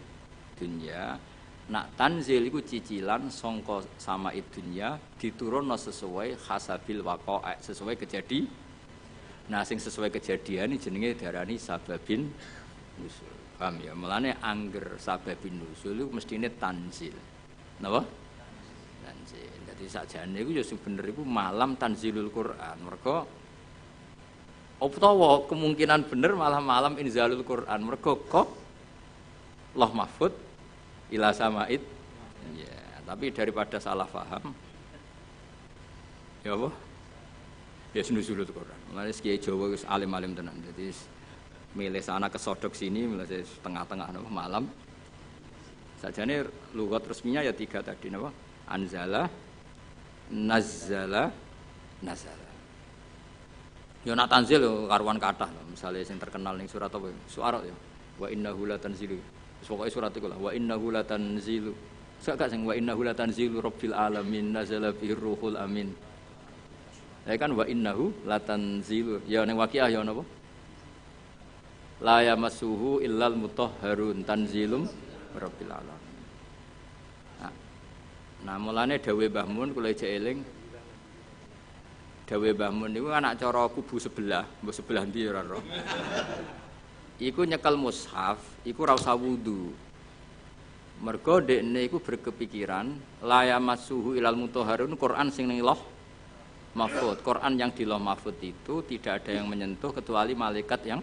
dunya Nak tanzil iku cicilan sangka sama dunya diturunno sesuai hasabil waqa'a, sesuai kejadian. Nah sing sesuai kejadian iki jenenge diarani sababin nusul. Paham ya? Mulane angger sababin nusul iku mestine tanzil. Napa? Tanzil. Dadi sakjane iku ya sing bener iku malam tanzilul Quran. Mergo utawa kemungkinan bener malah malam inzalul Quran. Mergo kok Allah mahfud ila samaid ya, tapi daripada salah paham ya apa ya nuzulul Quran. Mulane kiai Jawa wis alim-alim tenan, jadi milih sana kesodok sini milih tengah-tengah napa malam sajane lughat resminya ya 3 tadi napa anzala nazzala nazala ya nak tanzil yo karuan kathah lho, misale sing terkenal ning surat apa Suara ya wa innahu la tanzilu. Pokoknya surat itu lah wa innahu latanzilu. Sak gak sing wa innahu latanzilu rabbil alamin nazala bihi ruhul amin. Ya kan wa innahu latanzilu. Ya ning Waqiah ya napa? La yamassuhu illal mutahharun tanzilum rabbil alamin. Nah, mulane dawuh Mbah Mun kula ijek eling. Dawuh Mbah Mun niku anak cara kubu sebelah, mbok sebelah ndi ora ora. Iku nyekel mushaf, iku ra usah wudu. Mergo dekne iku berkepikiran la yamassuhu ilal mutahharun Quran sing ning Lauh Mahfuz. Quran yang di Lauh Mahfuz itu tidak ada yang menyentuh kecuali malaikat yang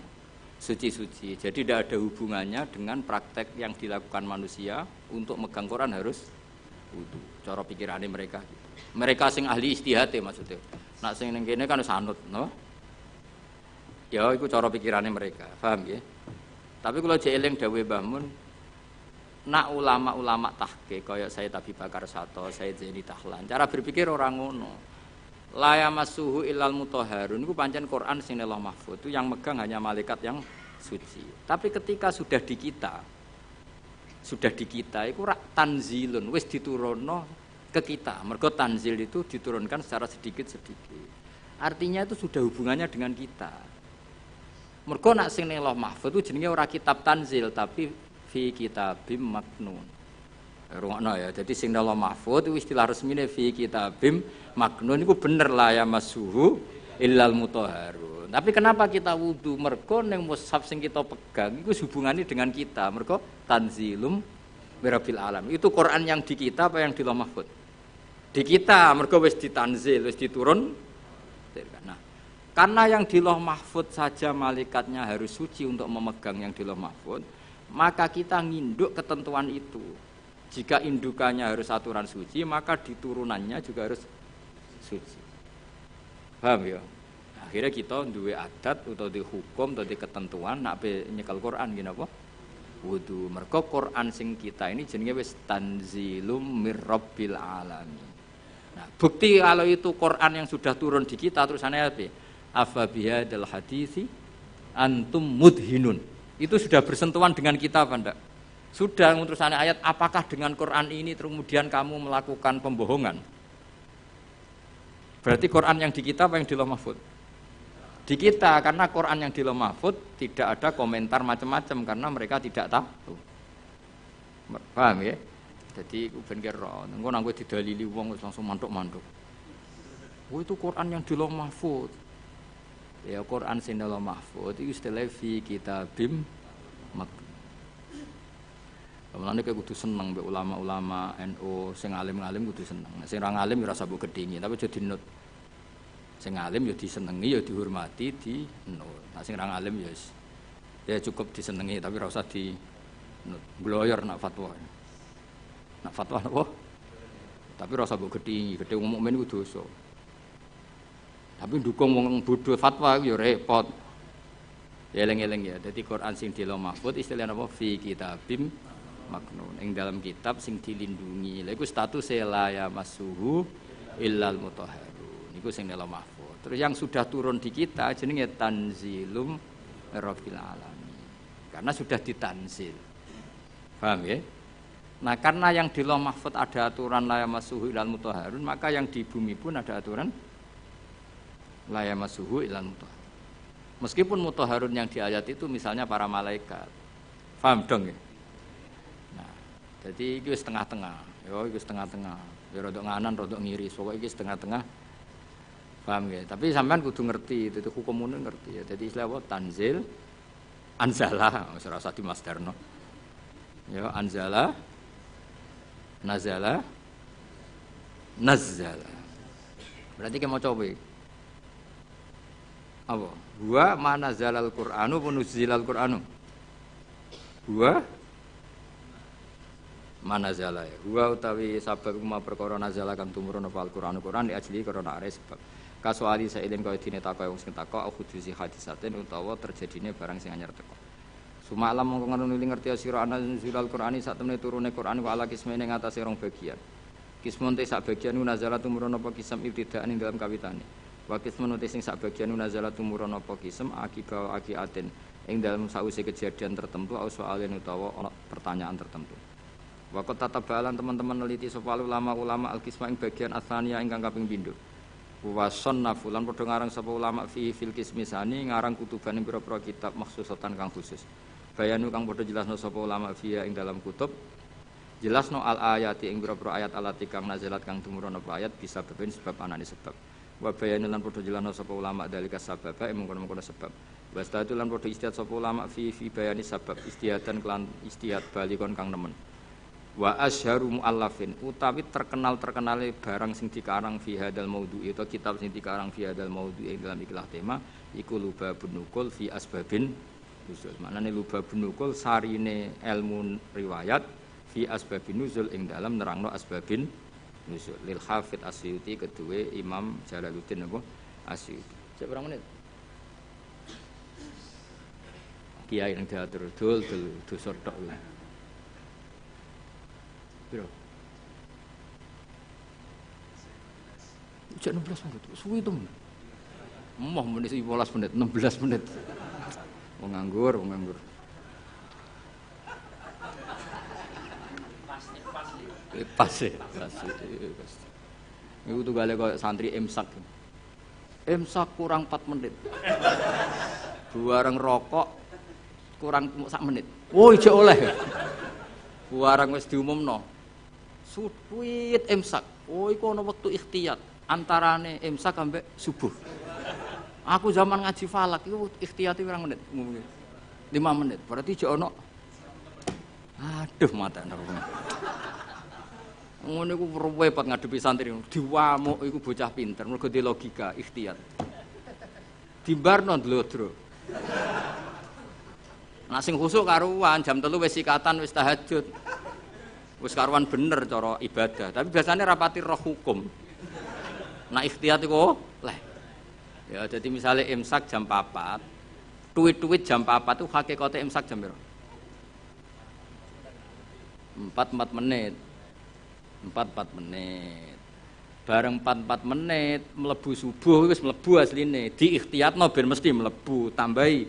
suci-suci. Jadi tidak ada hubungannya dengan praktek yang dilakukan manusia untuk megang Quran harus wudu. Cara pikirane mereka gitu. Mereka sing ahli ijtihad maksudnya. Nak sing ning kene kan sanut, no? Ya, itu cara pikirannya mereka, paham ya? Tapi kalau jeeling dawuh Mbah Mun, nak ulama-ulama tahqiq kaya Sayyid Abi Bakar Sato, Sayyid Zaini Tahlan, cara berpikir orang ngono. La yamassuhu illal mutahharun itu pancen Quran sing Allah Mahfuz itu yang megang hanya malaikat yang suci. Tapi ketika sudah di kita iku rak tanzilun wis diturunno ke kita. Mergo tanzil itu diturunkan secara sedikit-sedikit. Artinya itu sudah hubungannya dengan kita. Mergo nak sing ning Lauh Mahfuz itu jenenge ora kitab tanzil tapi fi kitabim maknun. Rungokno ya. Jadi sing ning Lauh Mahfuz itu istilah resmine fi kitabim maknun iku bener la yamassuhu illal mutahharun. Tapi kenapa kita wudu? Mergo ning mushaf sing kita pegang iku hubungannya dengan kita. Mergo tanzilum mirabbil alam. Itu Quran yang di kita apa yang di Lauh Mahfuz? Di kita, mergo wis ditanzil, wis diturun. Nah, karena yang di Lauh Mahfuz saja malaikatnya harus suci untuk memegang yang di Lauh Mahfuz, maka kita nginduk ketentuan itu. Jika indukannya harus aturan suci, maka diturunannya juga harus suci. Paham ya? Akhirnya kita duwe adat atau di hukum atau di ketentuan nak nyekel Quran gini apa? Wudu. Mergo Quran sing kita ini jenenge wis tanzilum mirabbil alamin. Nah, bukti kalau itu Quran yang sudah turun di kita terusannya apa? Afa bihadzal haditsi antum mudhinun. Itu sudah bersentuhan dengan kita apa enggak? Sudah terusannya ayat apakah dengan Quran ini kemudian kamu melakukan pembohongan? Berarti Quran yang di kita apa yang di Lauh Mahfuz? Di kita, karena Quran yang di Lauh Mahfuz tidak ada komentar macam-macam karena mereka tidak tahu. Paham ya? Jadi ben kira engko nang kowe didalili wong langsung mantuk-mantuk. Oh itu Quran yang di Lauh Mahfuz. Ya Quran sing di Lauh Mahfuz itu istilah fi kitabim maknun. Mulane kowe kudu seneng mbek ulama-ulama NU sing alim-alim kudu seneng. Sing ora alim ya ora usah mbok gedhingi, tapi aja dinut. Sing alim ya disenengi, ya dihormati, dinut. Nah sing ora alim ya cukup disenengi tapi ora usah di ngloyor nak fatwa. Nak fatwa apa? Tapi ora usah mbok gedhingi, gedhe wong mukmin ku dosa. Tapi dukung wong bodho fatwa ya repot. Ya eling-eling ya. Dadi Quran sing di Lauh Mahfuz istilahnya apa? Fi kitabim maknun. Ing dalam kitab sing dilindungi. Lha iku status la yamassuhu illal mutahharun. Niku sing di Lauh Mahfuz. Terus yang sudah turun di kita jenenge tanzilum rabbil alamin. Karena sudah ditanzil. Paham ya? Nah, karena yang di Lauh Mahfuz ada aturan la yamassuhu illal mutahharun, maka yang di bumi pun ada aturan la yamassuhu illal mutahharun. Meskipun mutahharun yang di ayat itu misalnya para malaikat. Paham dong ya? Nah, Jadi iki wis tengah-tengah. Yo iki wis tengah-tengah. Ya rodok nganan, rodok ngiri. Pokoke iki tengah-tengah. Paham ya? Tapi sampean kudu ngerti, itu hukumune ngerti ya. Jadi istilah apa? Tanzil anzala, ora usah dimasdarno. Ya anzala nazala nazzala. Berarti kita mau coba apa? Wa mana zalal Qur'anu punuzilal Qur'anu. Wa mana zala ya. Wa utawi sabab ma perkara nazala kang tumurun apa Al-Qur'anu Qur'an di ajli karena are sebab. Kasuali sailin kaya dene takok wong sing takok aku dusi hadisaten utawa terjadine barang sing anyar teko. Sumalam mongko ngono ngerti sira ana zilal Qur'ani sak temene turune Qur'an wa ala kismene ngatasé rong bagian. Kismun te sak bagian nazala tumurun apa kisam ibtidaan ing dalam kawitane. Wa kismun te sing sak bagian nazala tumurun apa kisam akiba akiaten ing dalam sause kejadian tertentu au soalen utawa ana pertanyaan tertentu. Wa qad tatabalan teman-teman neliti sapa ulama al-kisma ing bagian asania ingkang kaping pindho. Wa sannafulan padha ngarang sapa ulama fi fil kismisani ngarang kutuban ing pira-pira kitab maksusatan kang khusus. Bayanu kang padha jelasno sapa ulama fiya ing dalam kutub jelasno al ayati ing pira-pira ayat alati kang nazalat kang tumurun apa ayat bisa beben sebab anane sebab. Wa bayanu lan padha jelasno sapa ulama dalika sabab mungkon-mungkon sebab. Wastatu lan padha istihad sapa ulama fi bayani sabab istihadan kelan istihad balikon kang nemen. Wa asyharu muallafin utawi terkenal-terkenale barang sing dikarang fi hadal maudhu itu kitab sing dikarang fi hadal maudhu ing dalam ikilah tema iku lubabun nukul fi asbabin nuzul. Maknane lubabun nukul sarine ilmu riwayat fi asbabin nuzul ing dalam nerangno asbabin nuzul lil hafid Asyuti kedue Imam Jalaluddin apa Asyuti. Cek berapa menit? Kiai yang diatur dul dosor tok. Piro? Cek 16 menit. Suwi to. Moh menit 15 menit, 16 menit. Wong nganggur. Pas. Iku tunggale koyo santri imsak. Imsak kurang 4 menit. Bareng rokok kurang sak menit. Oh, ijek oleh. Bareng wis diumumno. Suwit imsak. Oh, iku ana wektu ikhtiyat antarane imsak sampai subuh. Aku zaman ngaji falak iku ikhtiyate pirang menit? 5 menit. Berarti ijek ana. Aduh, mata nang. Ngono iku repot ngadepi santri. Diwamuk iku bocah pinter, mergo di logika ikhtiyat. Dimbarno ndlodro. Nah sing khusuk karuan jam 3 wis sikatan wis tahajud. Wis karuan bener cara ibadah, tapi biasanya rapati roh hukum. Nah ikhtiyat iku leh. Ya jadi misalnya imsak jam 4, tuwit-tuwit jam 4 itu hakikate imsak jam piro? 4 menit. 4 menit. Bareng 4 menit mlebu subuh wis mlebu asline. Di ikhtiyatno ben mesti mlebu, tambahi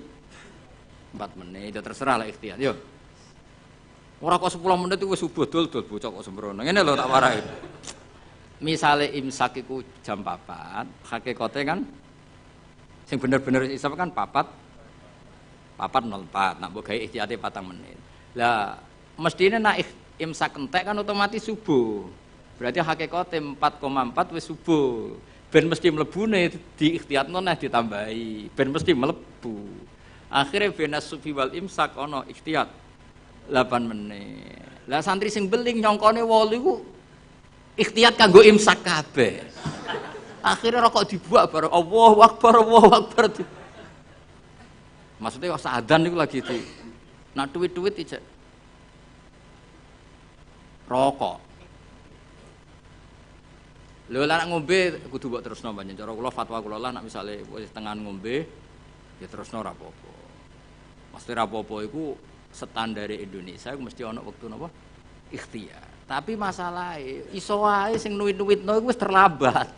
4 menit. Ya terserah lah ikhtiyat. Yo. Ora kok 10 menit itu wis subuh dul bocah kok sembrono. Ngene lho tak warai. Misale imsak iku jam 4, hakikate kan sing bener-bener isap kan 4:04. Nak mbok gawe ikhtiyate 4 menit. Lah mestine nak imsak entek kan otomatis subuh. Berarti hakikate 4,4 wis subuh. Ben mesti mlebune di ikhtiyatno nah ditambahi. Ben mesti mlebu. Akhire benas sufi wal imsak ana ikhtiyat 8 menit. Lah santri sing beling nyongkone 8 iku ikhtiyat kanggo imsak kabeh. Akhire rokok dibuak bareng Allahu Akbar. Maksudnya kok sa'adzan niku lagi di nak duit-duit ijek rokok. Lho lah nak ngombe kudu mbok terusno pancen cara kula fatwa kula lah nak misale wis tengan ngombe ya terusno ora apa-apa. Mesti ora apa-apa iku standare Indonesia mesti ana wektu napa ikhtiyar. Tapi masalahe iso wae sing nuwit-nuwitno iku wis terlambat.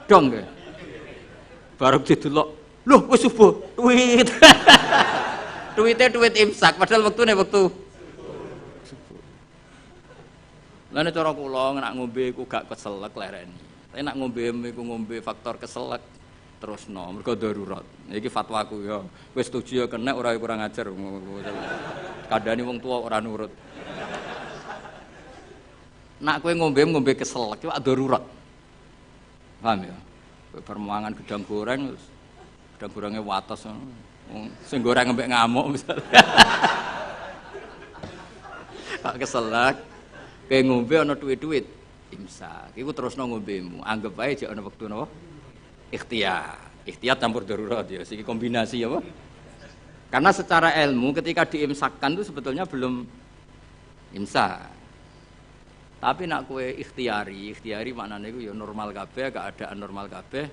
Dong nggih. Baru didelok, lho wis subuh, duit. Duite duit imsak padahal wektune wektu subuh. Lah nek cara kula nak ngombe iku gak keselek lereni. Tapi nak ngombe iku ngombe faktor keselek terusno mergo darurat. Iki fatwaku ya. Wis setuju ya kena ora kurang ajar. Kadane wong tuwa ora nurut. Nak kowe ngombe keselak iku darurat. Paham ya? Kowe bar mangan gedang goreng terus gedang gorenge wates ngono. Wong sing goreng ngembek ngamuk misale. Pak keselak kowe ngombe ana duit-duit imsak. Iku terusno ngombemu. Anggap ae jek ana wektu napa? Ikhtiyat campur darurat ya, siki kombinasi apa? Karena secara ilmu ketika diimsakkan itu sebetulnya belum imsak. Tapi nak kowe ikhtiari maknane iku ya normal kabeh, keadaan normal kabeh.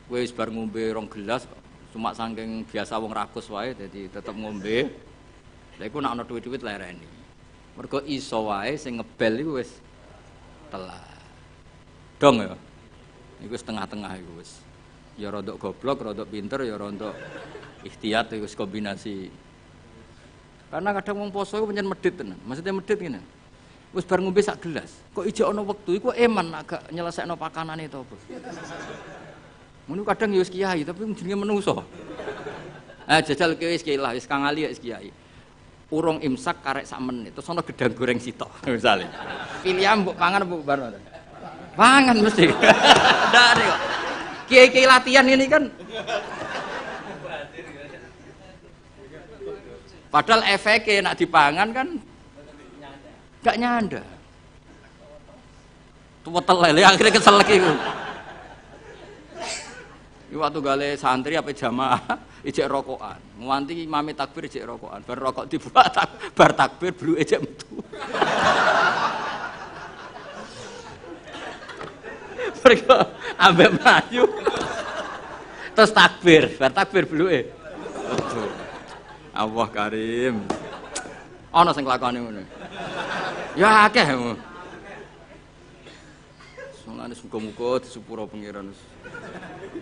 Kowe wis bar ngombe 2 gelas cuma saking biasa wong rakus wae dadi tetep ngombe. Lha iku nak ana duit-duit lereni. Mergo iso wae sing ngebel iku wis telat. Dong ya. Iku setengah-tengah iku wis. Ya rodok goblok, rodok pinter, ya rodok ikhtiyat iku kombinasi. Karena kadang wong poso iku pancen medhit tenan. Maksudnya medhit ngene. Wis bar ngombe sak gelas. Kok ijek ana wektu iku eman agak nyelesekno pakanane to apa. Ngono kadang ya wis kiai tapi jenenge menungso. Jajal kowe wis kiai lah, wis kang ali wis kiai. Urung imsak karek sak menit terus ana gedang goreng sitok misale. Pilihan mbok pangan mbok bar. Pangan mesti. Ndak kok. Kiai-kiai latihan ini kan. Padahal efeknya nak dipangan kan gak nyanda. Tuwetel lele akhirnya kesel lagi. Iki waktu gale santri apa jamaah ijek rokokan. Nganti imame takbir ijek rokokan. Bar rokok dibuat bar takbir bluke ijek metu. Mereka ambek melayu terus takbir, bar takbir bluke. Allah Karim. Ana sing lakone ngono. Ya akeh. Mulane muga-muga disepuro pangeran.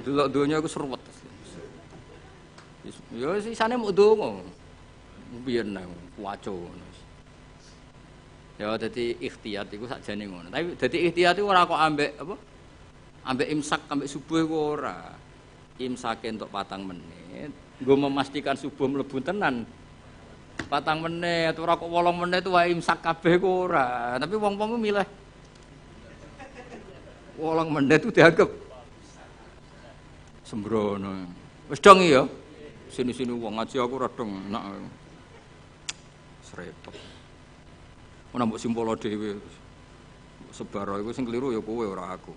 Delok donya iku seruwet. Ya sisane muk donga. Biyen nang waco ngono. Ya dadi ikhtiyat iku sakjane ngono. Tapi dadi ikhtiyat iku ora kok ambek apa? Ambek imsak ambek subuh iku ora. Imsake entuk 4 menit, nggo memastikan subuh mlebu tenan. 4 menit ora kok 8 menit wae imsak kabeh ku ora. Tapi wong-wong ku milih 8 menit itu dianggap sembrono. Wis dong ya. Sini-sini wong ngaji aku ora dong enak. Srepet. Ora mbok simpolo dhewe. Sebar iku sing keliru ya kowe ora aku.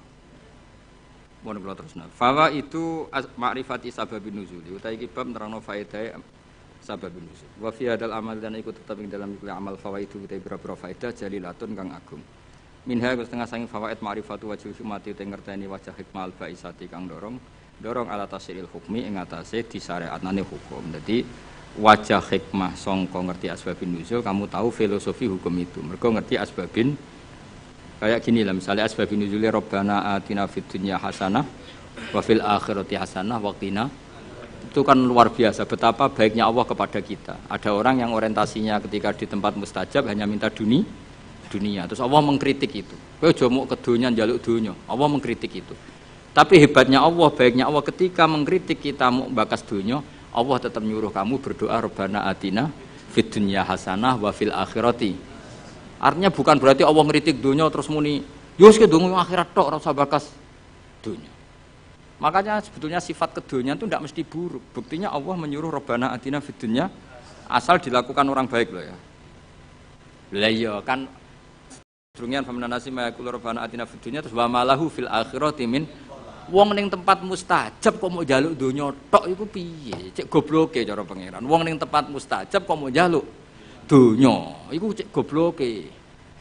Mohon kula terusna. Fawa itu ma'rifati sababin nuzul. Utawi iki bab nerangno faedah sababin nuzul. Wa fi hadal amal dan ikut tetep ing dalam ikut amal fawaidu utawi pira-pira faedah jalilatun kang agung. Minha setengah sangi fawaid ma'rifatu wajhil hikmati te ngerteni wajah hikmah al baisati kang dorong ala tasril hukmi ing atase disyariatane hukum. Dadi wajah hikmah sangka ngerti asbabin nuzul kamu tahu filosofi hukum itu. Mergo ngerti asbabin kayak gini lah misalnya asbabun nuzuli Rabbana atina fid dunya hasanah wa fil akhirati hasanah wa qina. Itu kan luar biasa betapa baiknya Allah kepada kita. Ada orang yang orientasinya ketika di tempat mustajab hanya minta dunia. Terus Allah mengkritik itu. Kowe aja muk ke dunya njaluk dunya. Allah mengkritik itu. Tapi hebatnya Allah, baiknya Allah ketika mengkritik kita mau bakas dunya, Allah tetap nyuruh kamu berdoa Rabbana atina fid dunya hasanah wa fil akhirati. Artinya bukan berarti Allah ngeritik dunia terus muni yus ke dunia akhirat tok ora usah bakas dunia. Makanya sebetulnya sifat kedunya itu tidak mesti buruk. Buktinya Allah menyuruh Rabbana atina fid dunya asal dilakukan orang baik loh ya. Lah iya kan drungian famanasi mayaqul Rabbana atina fid dunya terus wa malahu fil akhirati min wong ning tempat mustajab kok mau njaluk dunia tok iku piye? Cek gobloke cara pangeran. Wong ning tempat mustajab kok mau njaluk dunya iku cek gobloke.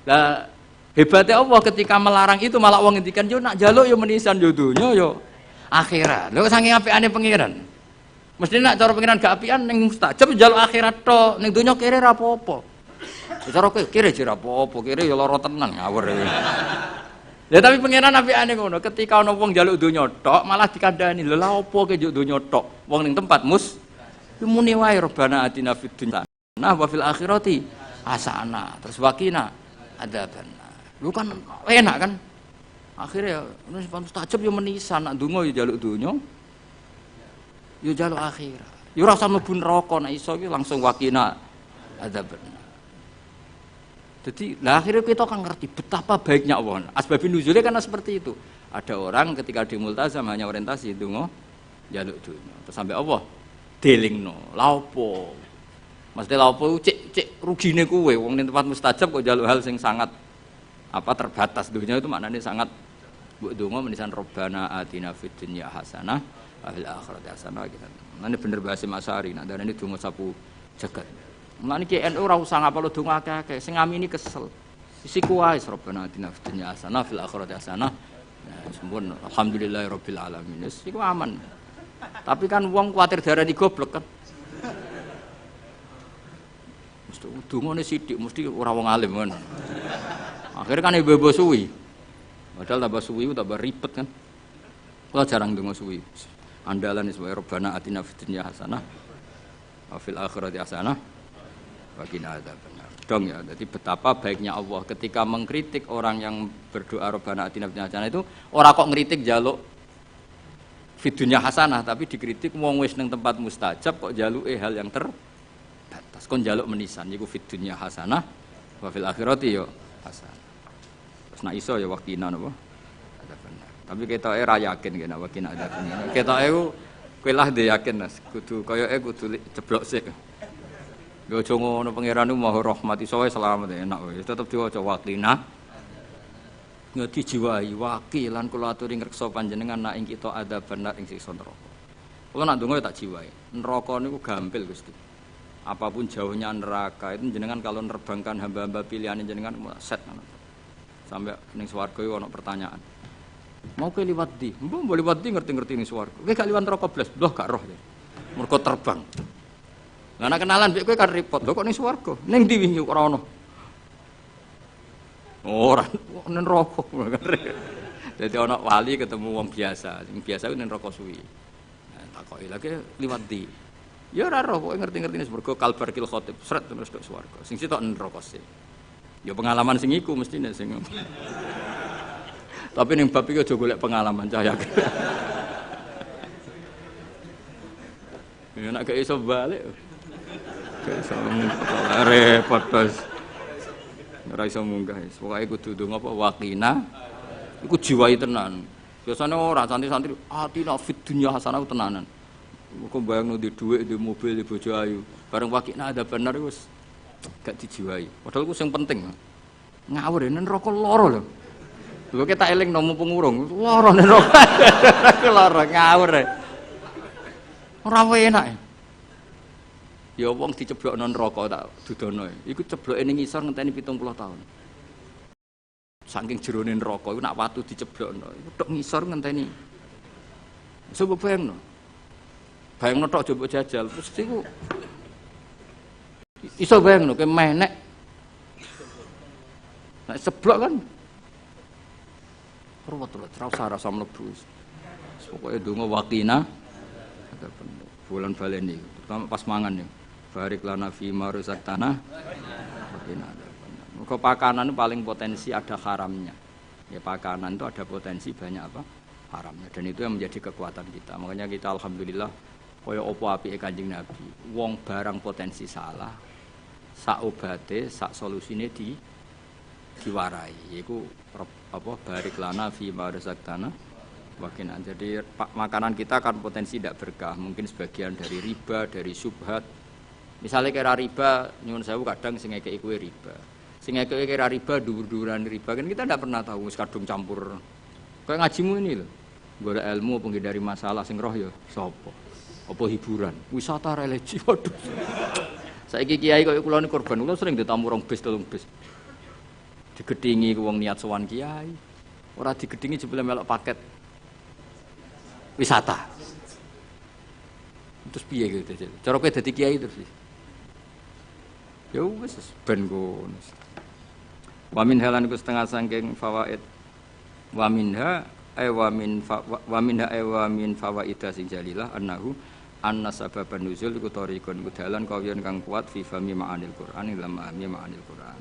Lah hebatnya Allah ketika melarang itu malah wong ngendikan yo nak njaluk yo menisan yo dunya yo akhirat. Lho saking apikane pangeran. Mesti nak cara pangeran gak apian ning mustajab njaluk akhirat tok, ning dunya kere ra apa-apa. Cara kere jera apa-apa, kere yo lara tenan ngawur. Ya tapi pangeran apikane ngono, ketika ana wong njaluk dunya tok malah dikandani, lha lha opo ke njuk dunya tok? Wong ning tempat muni wae Rabbana atina fid dunya nah wa fil akhirati hasanah terus wakina adzabannar. Lu kan enak kan? Akhirnya mustajab yo menisan nak donga yo njaluk donya yo jaluk akhirat. Yo ora usah mlebu neraka nek iso iki langsung waqina adzabannar. Jadi lah akhirnya kita kan ngerti betapa baiknya Allah. Asbabun nuzulnya karena seperti itu. Ada orang ketika di multazam hanya orientasi donga njaluk dunya. Terus sampai Allah delingno. Lha opo? Mesti lha opo cek rugine kowe wong ning tempat mustajab kok njaluk hal sing sangat terbatas. Dunya itu maknanya sangat mbok donga menisan Rabbana atina fid dunya hasanah wa fil akhirati hasanah gitu. Nah ini bener bahasa Masari, nah ini donga sapu jagat. Mulane ki NU ora usah ngapalo donga akeh-akeh, sing ngamini kesel. Isiku wae Rabbana atina fid dunya hasanah fil akhirati hasanah. Nah, sempun alhamdulillahirabbil alamin. Wis iku aman. Tapi kan wong kuwatir darani goblok kan. Mesti dongane sithik mesti ora wong alim kan. Akhirnya kan ibu-ibu suwi. Padahal tambah suwi tambah ribet kan. Kula jarang donga suwi. Andalan sebagai Rabbana atina fid dunya hasanah wa fil akhirati hasanah waqina adzabannar. Dong ya, jadi betapa baiknya Allah ketika mengkritik orang yang berdoa Rabbana atina fid dunya hasanah itu ora kok ngritik njaluk fid dunya hasanah tapi dikritik wong wis ning tempat mustajab kok njaluke hal yang terbatas. Kon njaluk menisan iku fid dunya hasanah wa fil akhirati yo hasanah. Terus nek iso ya waqina napa? Adzabannar. Tapi ketoke ra yakin kena waqina adzabannar. Ketoke kowe lah ndek yakin Mas, kudu koyoke kudu ceblok sik. Yo aja ngono pangeran ku Maha Rahmat iso wae selamat enak wae. Tetep diwaca waqina. Ngeti jiwai waqi lan kula aturi ngreksa panjenengan nak ing kita adzabannar ing siksa neraka. Kula nak ndonga tak jiwai. Neraka niku gampil Gusti. Apapun jauhnya neraka itu jenengan kalau nerbangkan hamba-hamba pilihan jenengan set sampai ning swarga iku ana pertanyaan. Mau ke liwat di? Mbok boleh liwat di ngerti-ngerti ning swarga. Kowe gak liwat neraka blas, loh gak roh. Mergo terbang. Lah nek kenalan mbek kowe kan repot. Lho kok ning swarga? Ning ndi wingi ora ono. Ora ning neraka. Dadi ana wali ketemu wong biasa. Sing biasa ku ning neraka suwi. Nah, takoki lagi liwat di. Ya ora roh kok ngerti-ngerti ning swarga kalbarkil khatib. Sret terus tok swarga. Sing sitok ning neraka sih. Ya pengalaman sing iku mestine sing. Tapi ning bab iki aja golek pengalaman cahya. Ya nek gak iso balik. Repot terus. Ora iso munggah. Pokoke kudu ndonga apa waqina. Iku jiwai tenan. Biasane ora santri-santri atina fid dunya hasanah tenanan. Kok bayangno di dhuwit, di mobil, di bojo ayu. Bareng waqina ada bener wis gak dijiwai. Padahal ku sing penting. Ngawur neraka lara lho. Lho kita eling nomo pengurung. Lara neraka. Lara ngawur. Ora enak. Ya wong diceblokno neraka tak dudono. Iku cebloke ning ngisor ngenteni 70 tahun. Saking jerone neraka iku nak watu diceblokno. Iku tok ngisor ngenteni. Coba bayangno. Bayangno tok coba jajal. Terus iku iso bayangno ke menek. Nek ceblok kan. Ruwet-ruwet rasa mlebu. Pokoke donga waqina ada bulan baleni terutama pas mangan ya. Barik lana fi ma razaqtana. Muga pakanan paling potensi ada haramnya. Ya pakanan itu ada potensi banyak apa? Haramnya dan itu yang menjadi kekuatan kita. Makanya kita alhamdulillah kaya apa apike Kanjeng Nabi. Wong barang potensi salah, sak obate, sak solusine diwarai. Yaiku apa barik lana fi ma razaqtana. Wakinan. Jadi makanan kita kan potensi tidak berkah. Mungkin sebagian dari riba, dari syubhat. Misalnya kira riba, nyuwun sewu kadang sing ngekeki kuwi riba. Sing ngekeki kira riba dhuwur-dhuwuran riba kan kita tidak pernah tahu wis kadung campur. Kayak ngajimu ini lho. Golek ilmu penghindari masalah sing roh ya sapa? Apa hiburan? Wisata religi. Waduh. Saiki kiai kaya kula ni korban, kula sering ditamu rong bis, telung bis. Digedhingi wong niat sowan kiai. Ora digedhingi jebule melok paket wisata. Terus piye gitu. Cara kowe dadi kiai terus. Ya wis ben ngono. Wa min halan iku setengah saking fawaid. Wa minha wa min fawaida sing jalilah annahu anna sababan nuzul iku tariqun iku dalan kawiyan kang kuat fi fahmi ma'anil Qur'an ila ma'ani ma'anil Qur'an.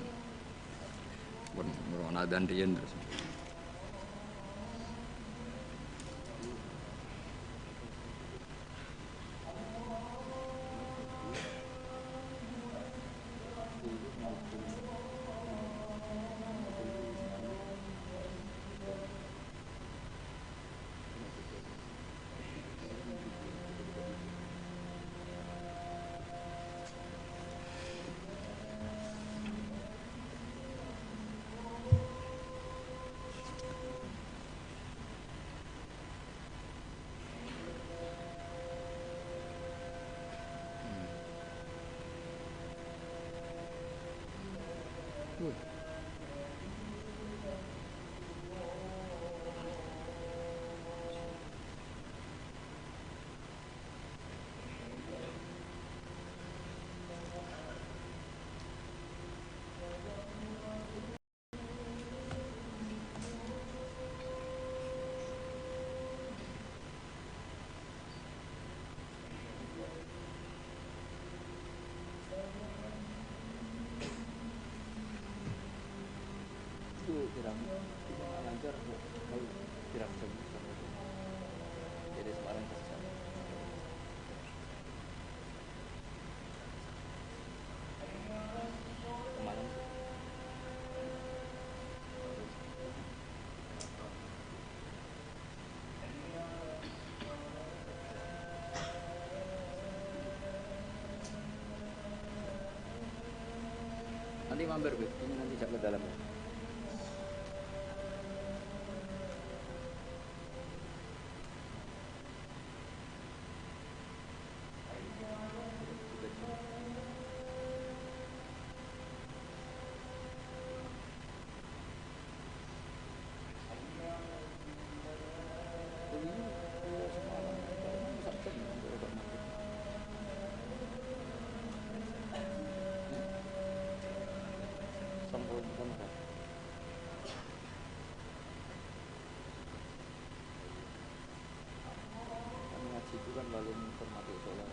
Pun ngono dan riyen terus. Nanti mampir ini nanti jak ke dalam. Itu kan lalu menghormati sholat.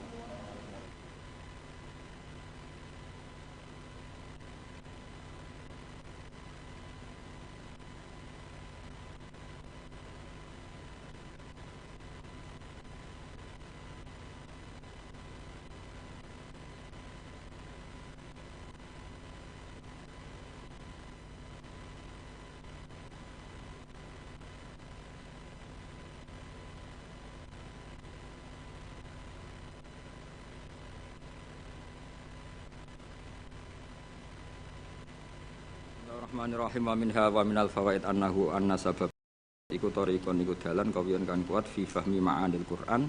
Bismillahirrahmanirrahim. Wa minha wa minal fawaid annahu anna sabab iku tariqon iku dalan kawiyan kan kuat fi fahmi ma'anil Qur'an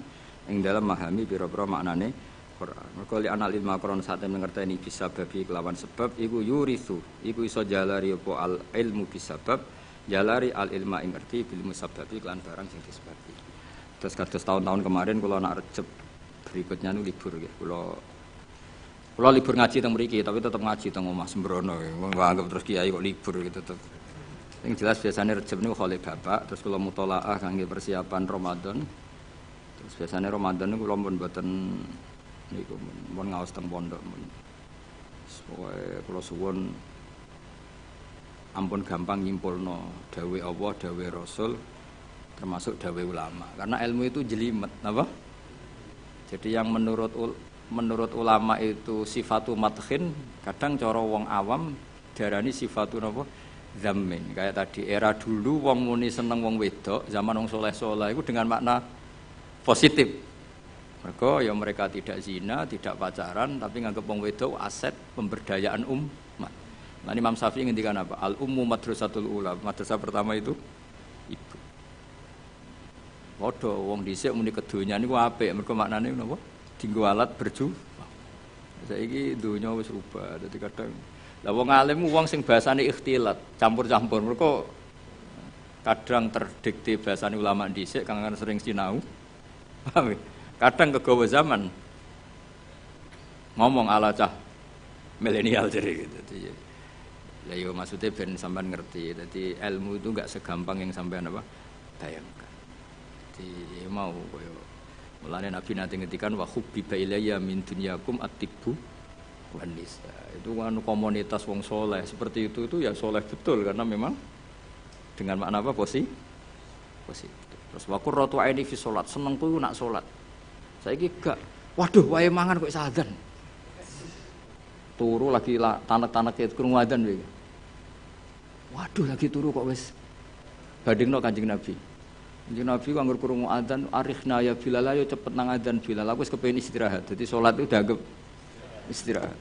ing dalam memahami pira-pira maknane Qur'an. Mergo li anal ilma Qur'an saten ngerteni bisababi kelawan sebab iku yurithu iku iso jalari apa al ilmu bisabab jalari al ilma ing ngerti bil musabbabi kelan barang sing disebabi. Terus kados tahun-tahun kemarin kula nak Rejeb berikutnya nu libur nggih. Kula libur ngaji teng mriki, tapi tetep ngaji teng omah sembrono. Wong anggap terus kiai kok libur gitu tetep. Sing jelas biasanya Rejeb niku khole bapak, terus kula mutolaah kangge persiapan Ramadan. Terus biasanya Ramadan niku kula pun mboten niku mun ngaos teng pondok mun. Pokoke kula suwun ampun gampang nyimpulno dawuh Allah, dawuh Rasul termasuk dawuh ulama. Karena ilmu itu jelimet, napa? Jadi yang menurut ulama itu sifatu madkhin, kadang cara wong awam darani sifatu napa zammin. Kayak tadi era dulu wong muni seneng wong wedok, zaman wong soleh-soleh itu dengan makna positif. Mereka tidak zina, tidak pacaran, tapi nganggep wong wedok aset pemberdayaan umat. Nah, Imam Syafi'i ngendikan apa? Al ummu madrasatul ula. Madrasah pertama itu ibu. Padha wong dhisik muni kedonya niku apik, mergo maknane napa? Dinggo alat berjuang. Saiki donya wis rubah. Dadi kadang lah wong alim wong sing bahasane ikhtilat, campur-campur. Mergo kadang terdikte bahasane ulama dhisik kang sering sinau. Paham? Kadang kegawa zaman ngomong ala cah milenial jadi gitu. Lah yo maksudnya ben sampean ngerti. Dadi ilmu itu enggak segampang yang sampean apa bayangkan. Jadi mau koyo mulane Nabi nanti ngetikan wa hubbiba ilayya min dunyakum at-tibbu wan nisa. Itu kan komunitas wong soleh seperti itu ya soleh betul karena memang dengan makna apa positif. Terus wa qurratu aini fi salat, senengku nak salat. Saiki gak waduh wae mangan kok sadan. Turu lagi tanek-tanek krungu adzan iki. Waduh lagi turu kok wis bandingno Kanjeng Nabi. Kanjeng Nabi kok anggur krungu adzan arikhna ya Bilal ayo cepet nang adzan Bilal aku wis kepengin istirahat. Jadi salat itu dianggap istirahat.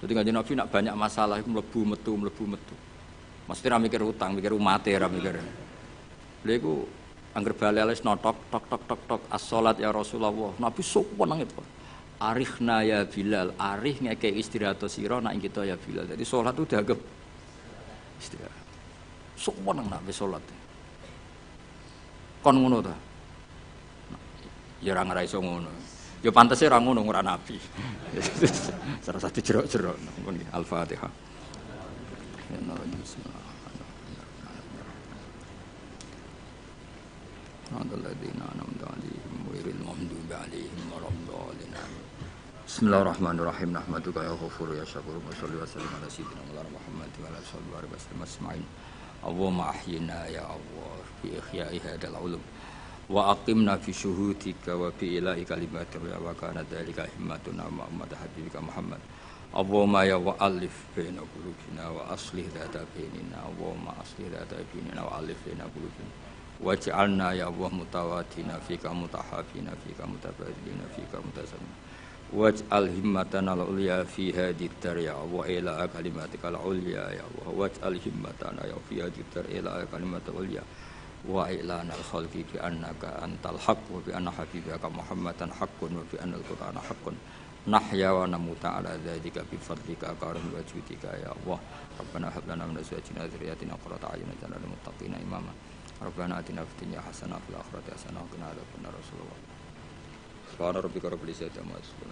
Jadi Kanjeng Nabi nak banyak masalah iku mlebu metu. Mesti ra mikir utang, mikir umate ra mikir. Lha iku angger bali-alis notok tok as-salat ya Rasulullah. Nabi sopan nang itu. Arikhna ya Bilal, arih ngekek istirahat sira nak kita ya Bilal. Jadi salat itu dianggap istirahat. Sopan nang nak salat. Kon ngono ta? Ya ora ngira iso ngono. Ya pantese ora ngono ora nabi. Salah satu jerok-jerok pun Al-Fatihah. Bismillahirrahmanirrahim. Nahmaduka ya ghafur ya syakur wa sholli wa sallim ala sayyidina Muhammad wa ala alihi wasallam. Allahumma ahyina ya Allah bi ihya'i hadzal ulum wa aqimna fi syuhudika wa bi ilahi kalimatika wa kana dzalika himmatuna Muhammad habibika Muhammad. Allahumma ya wa alif baina qulubina wa aslih dzata bainina Allahumma aslih dzata bainina wa alif baina qulubina waj'alna ya Allah mutawatina fika mutahabina fika mutabadilina fika mutasammin waj'al himmatana al-ulya fi hadhihi dar ya Allah ila kalimatikal ulya ya Allah waj'al himmatana ya fi hadhihi dar ila kalimatikal ulya wa ilana al-khalqi bi annaka antal haqq wa bi anna habibaka Muhammadan haqqun wa bi anna al-qur'ana haqqun nahya wa namuta ala dzalika bi fadlika karim wa judika ya Allah rabbana hab lana min azwajina dzurriyyatina qurrata a'yunin waj'alna lil muttaqina imama rabbana atina fid dunya hasanah wa fil akhirati hasanah wa qina adzabannar rasulullah subhana rabbika rabbil izzati amma yasifun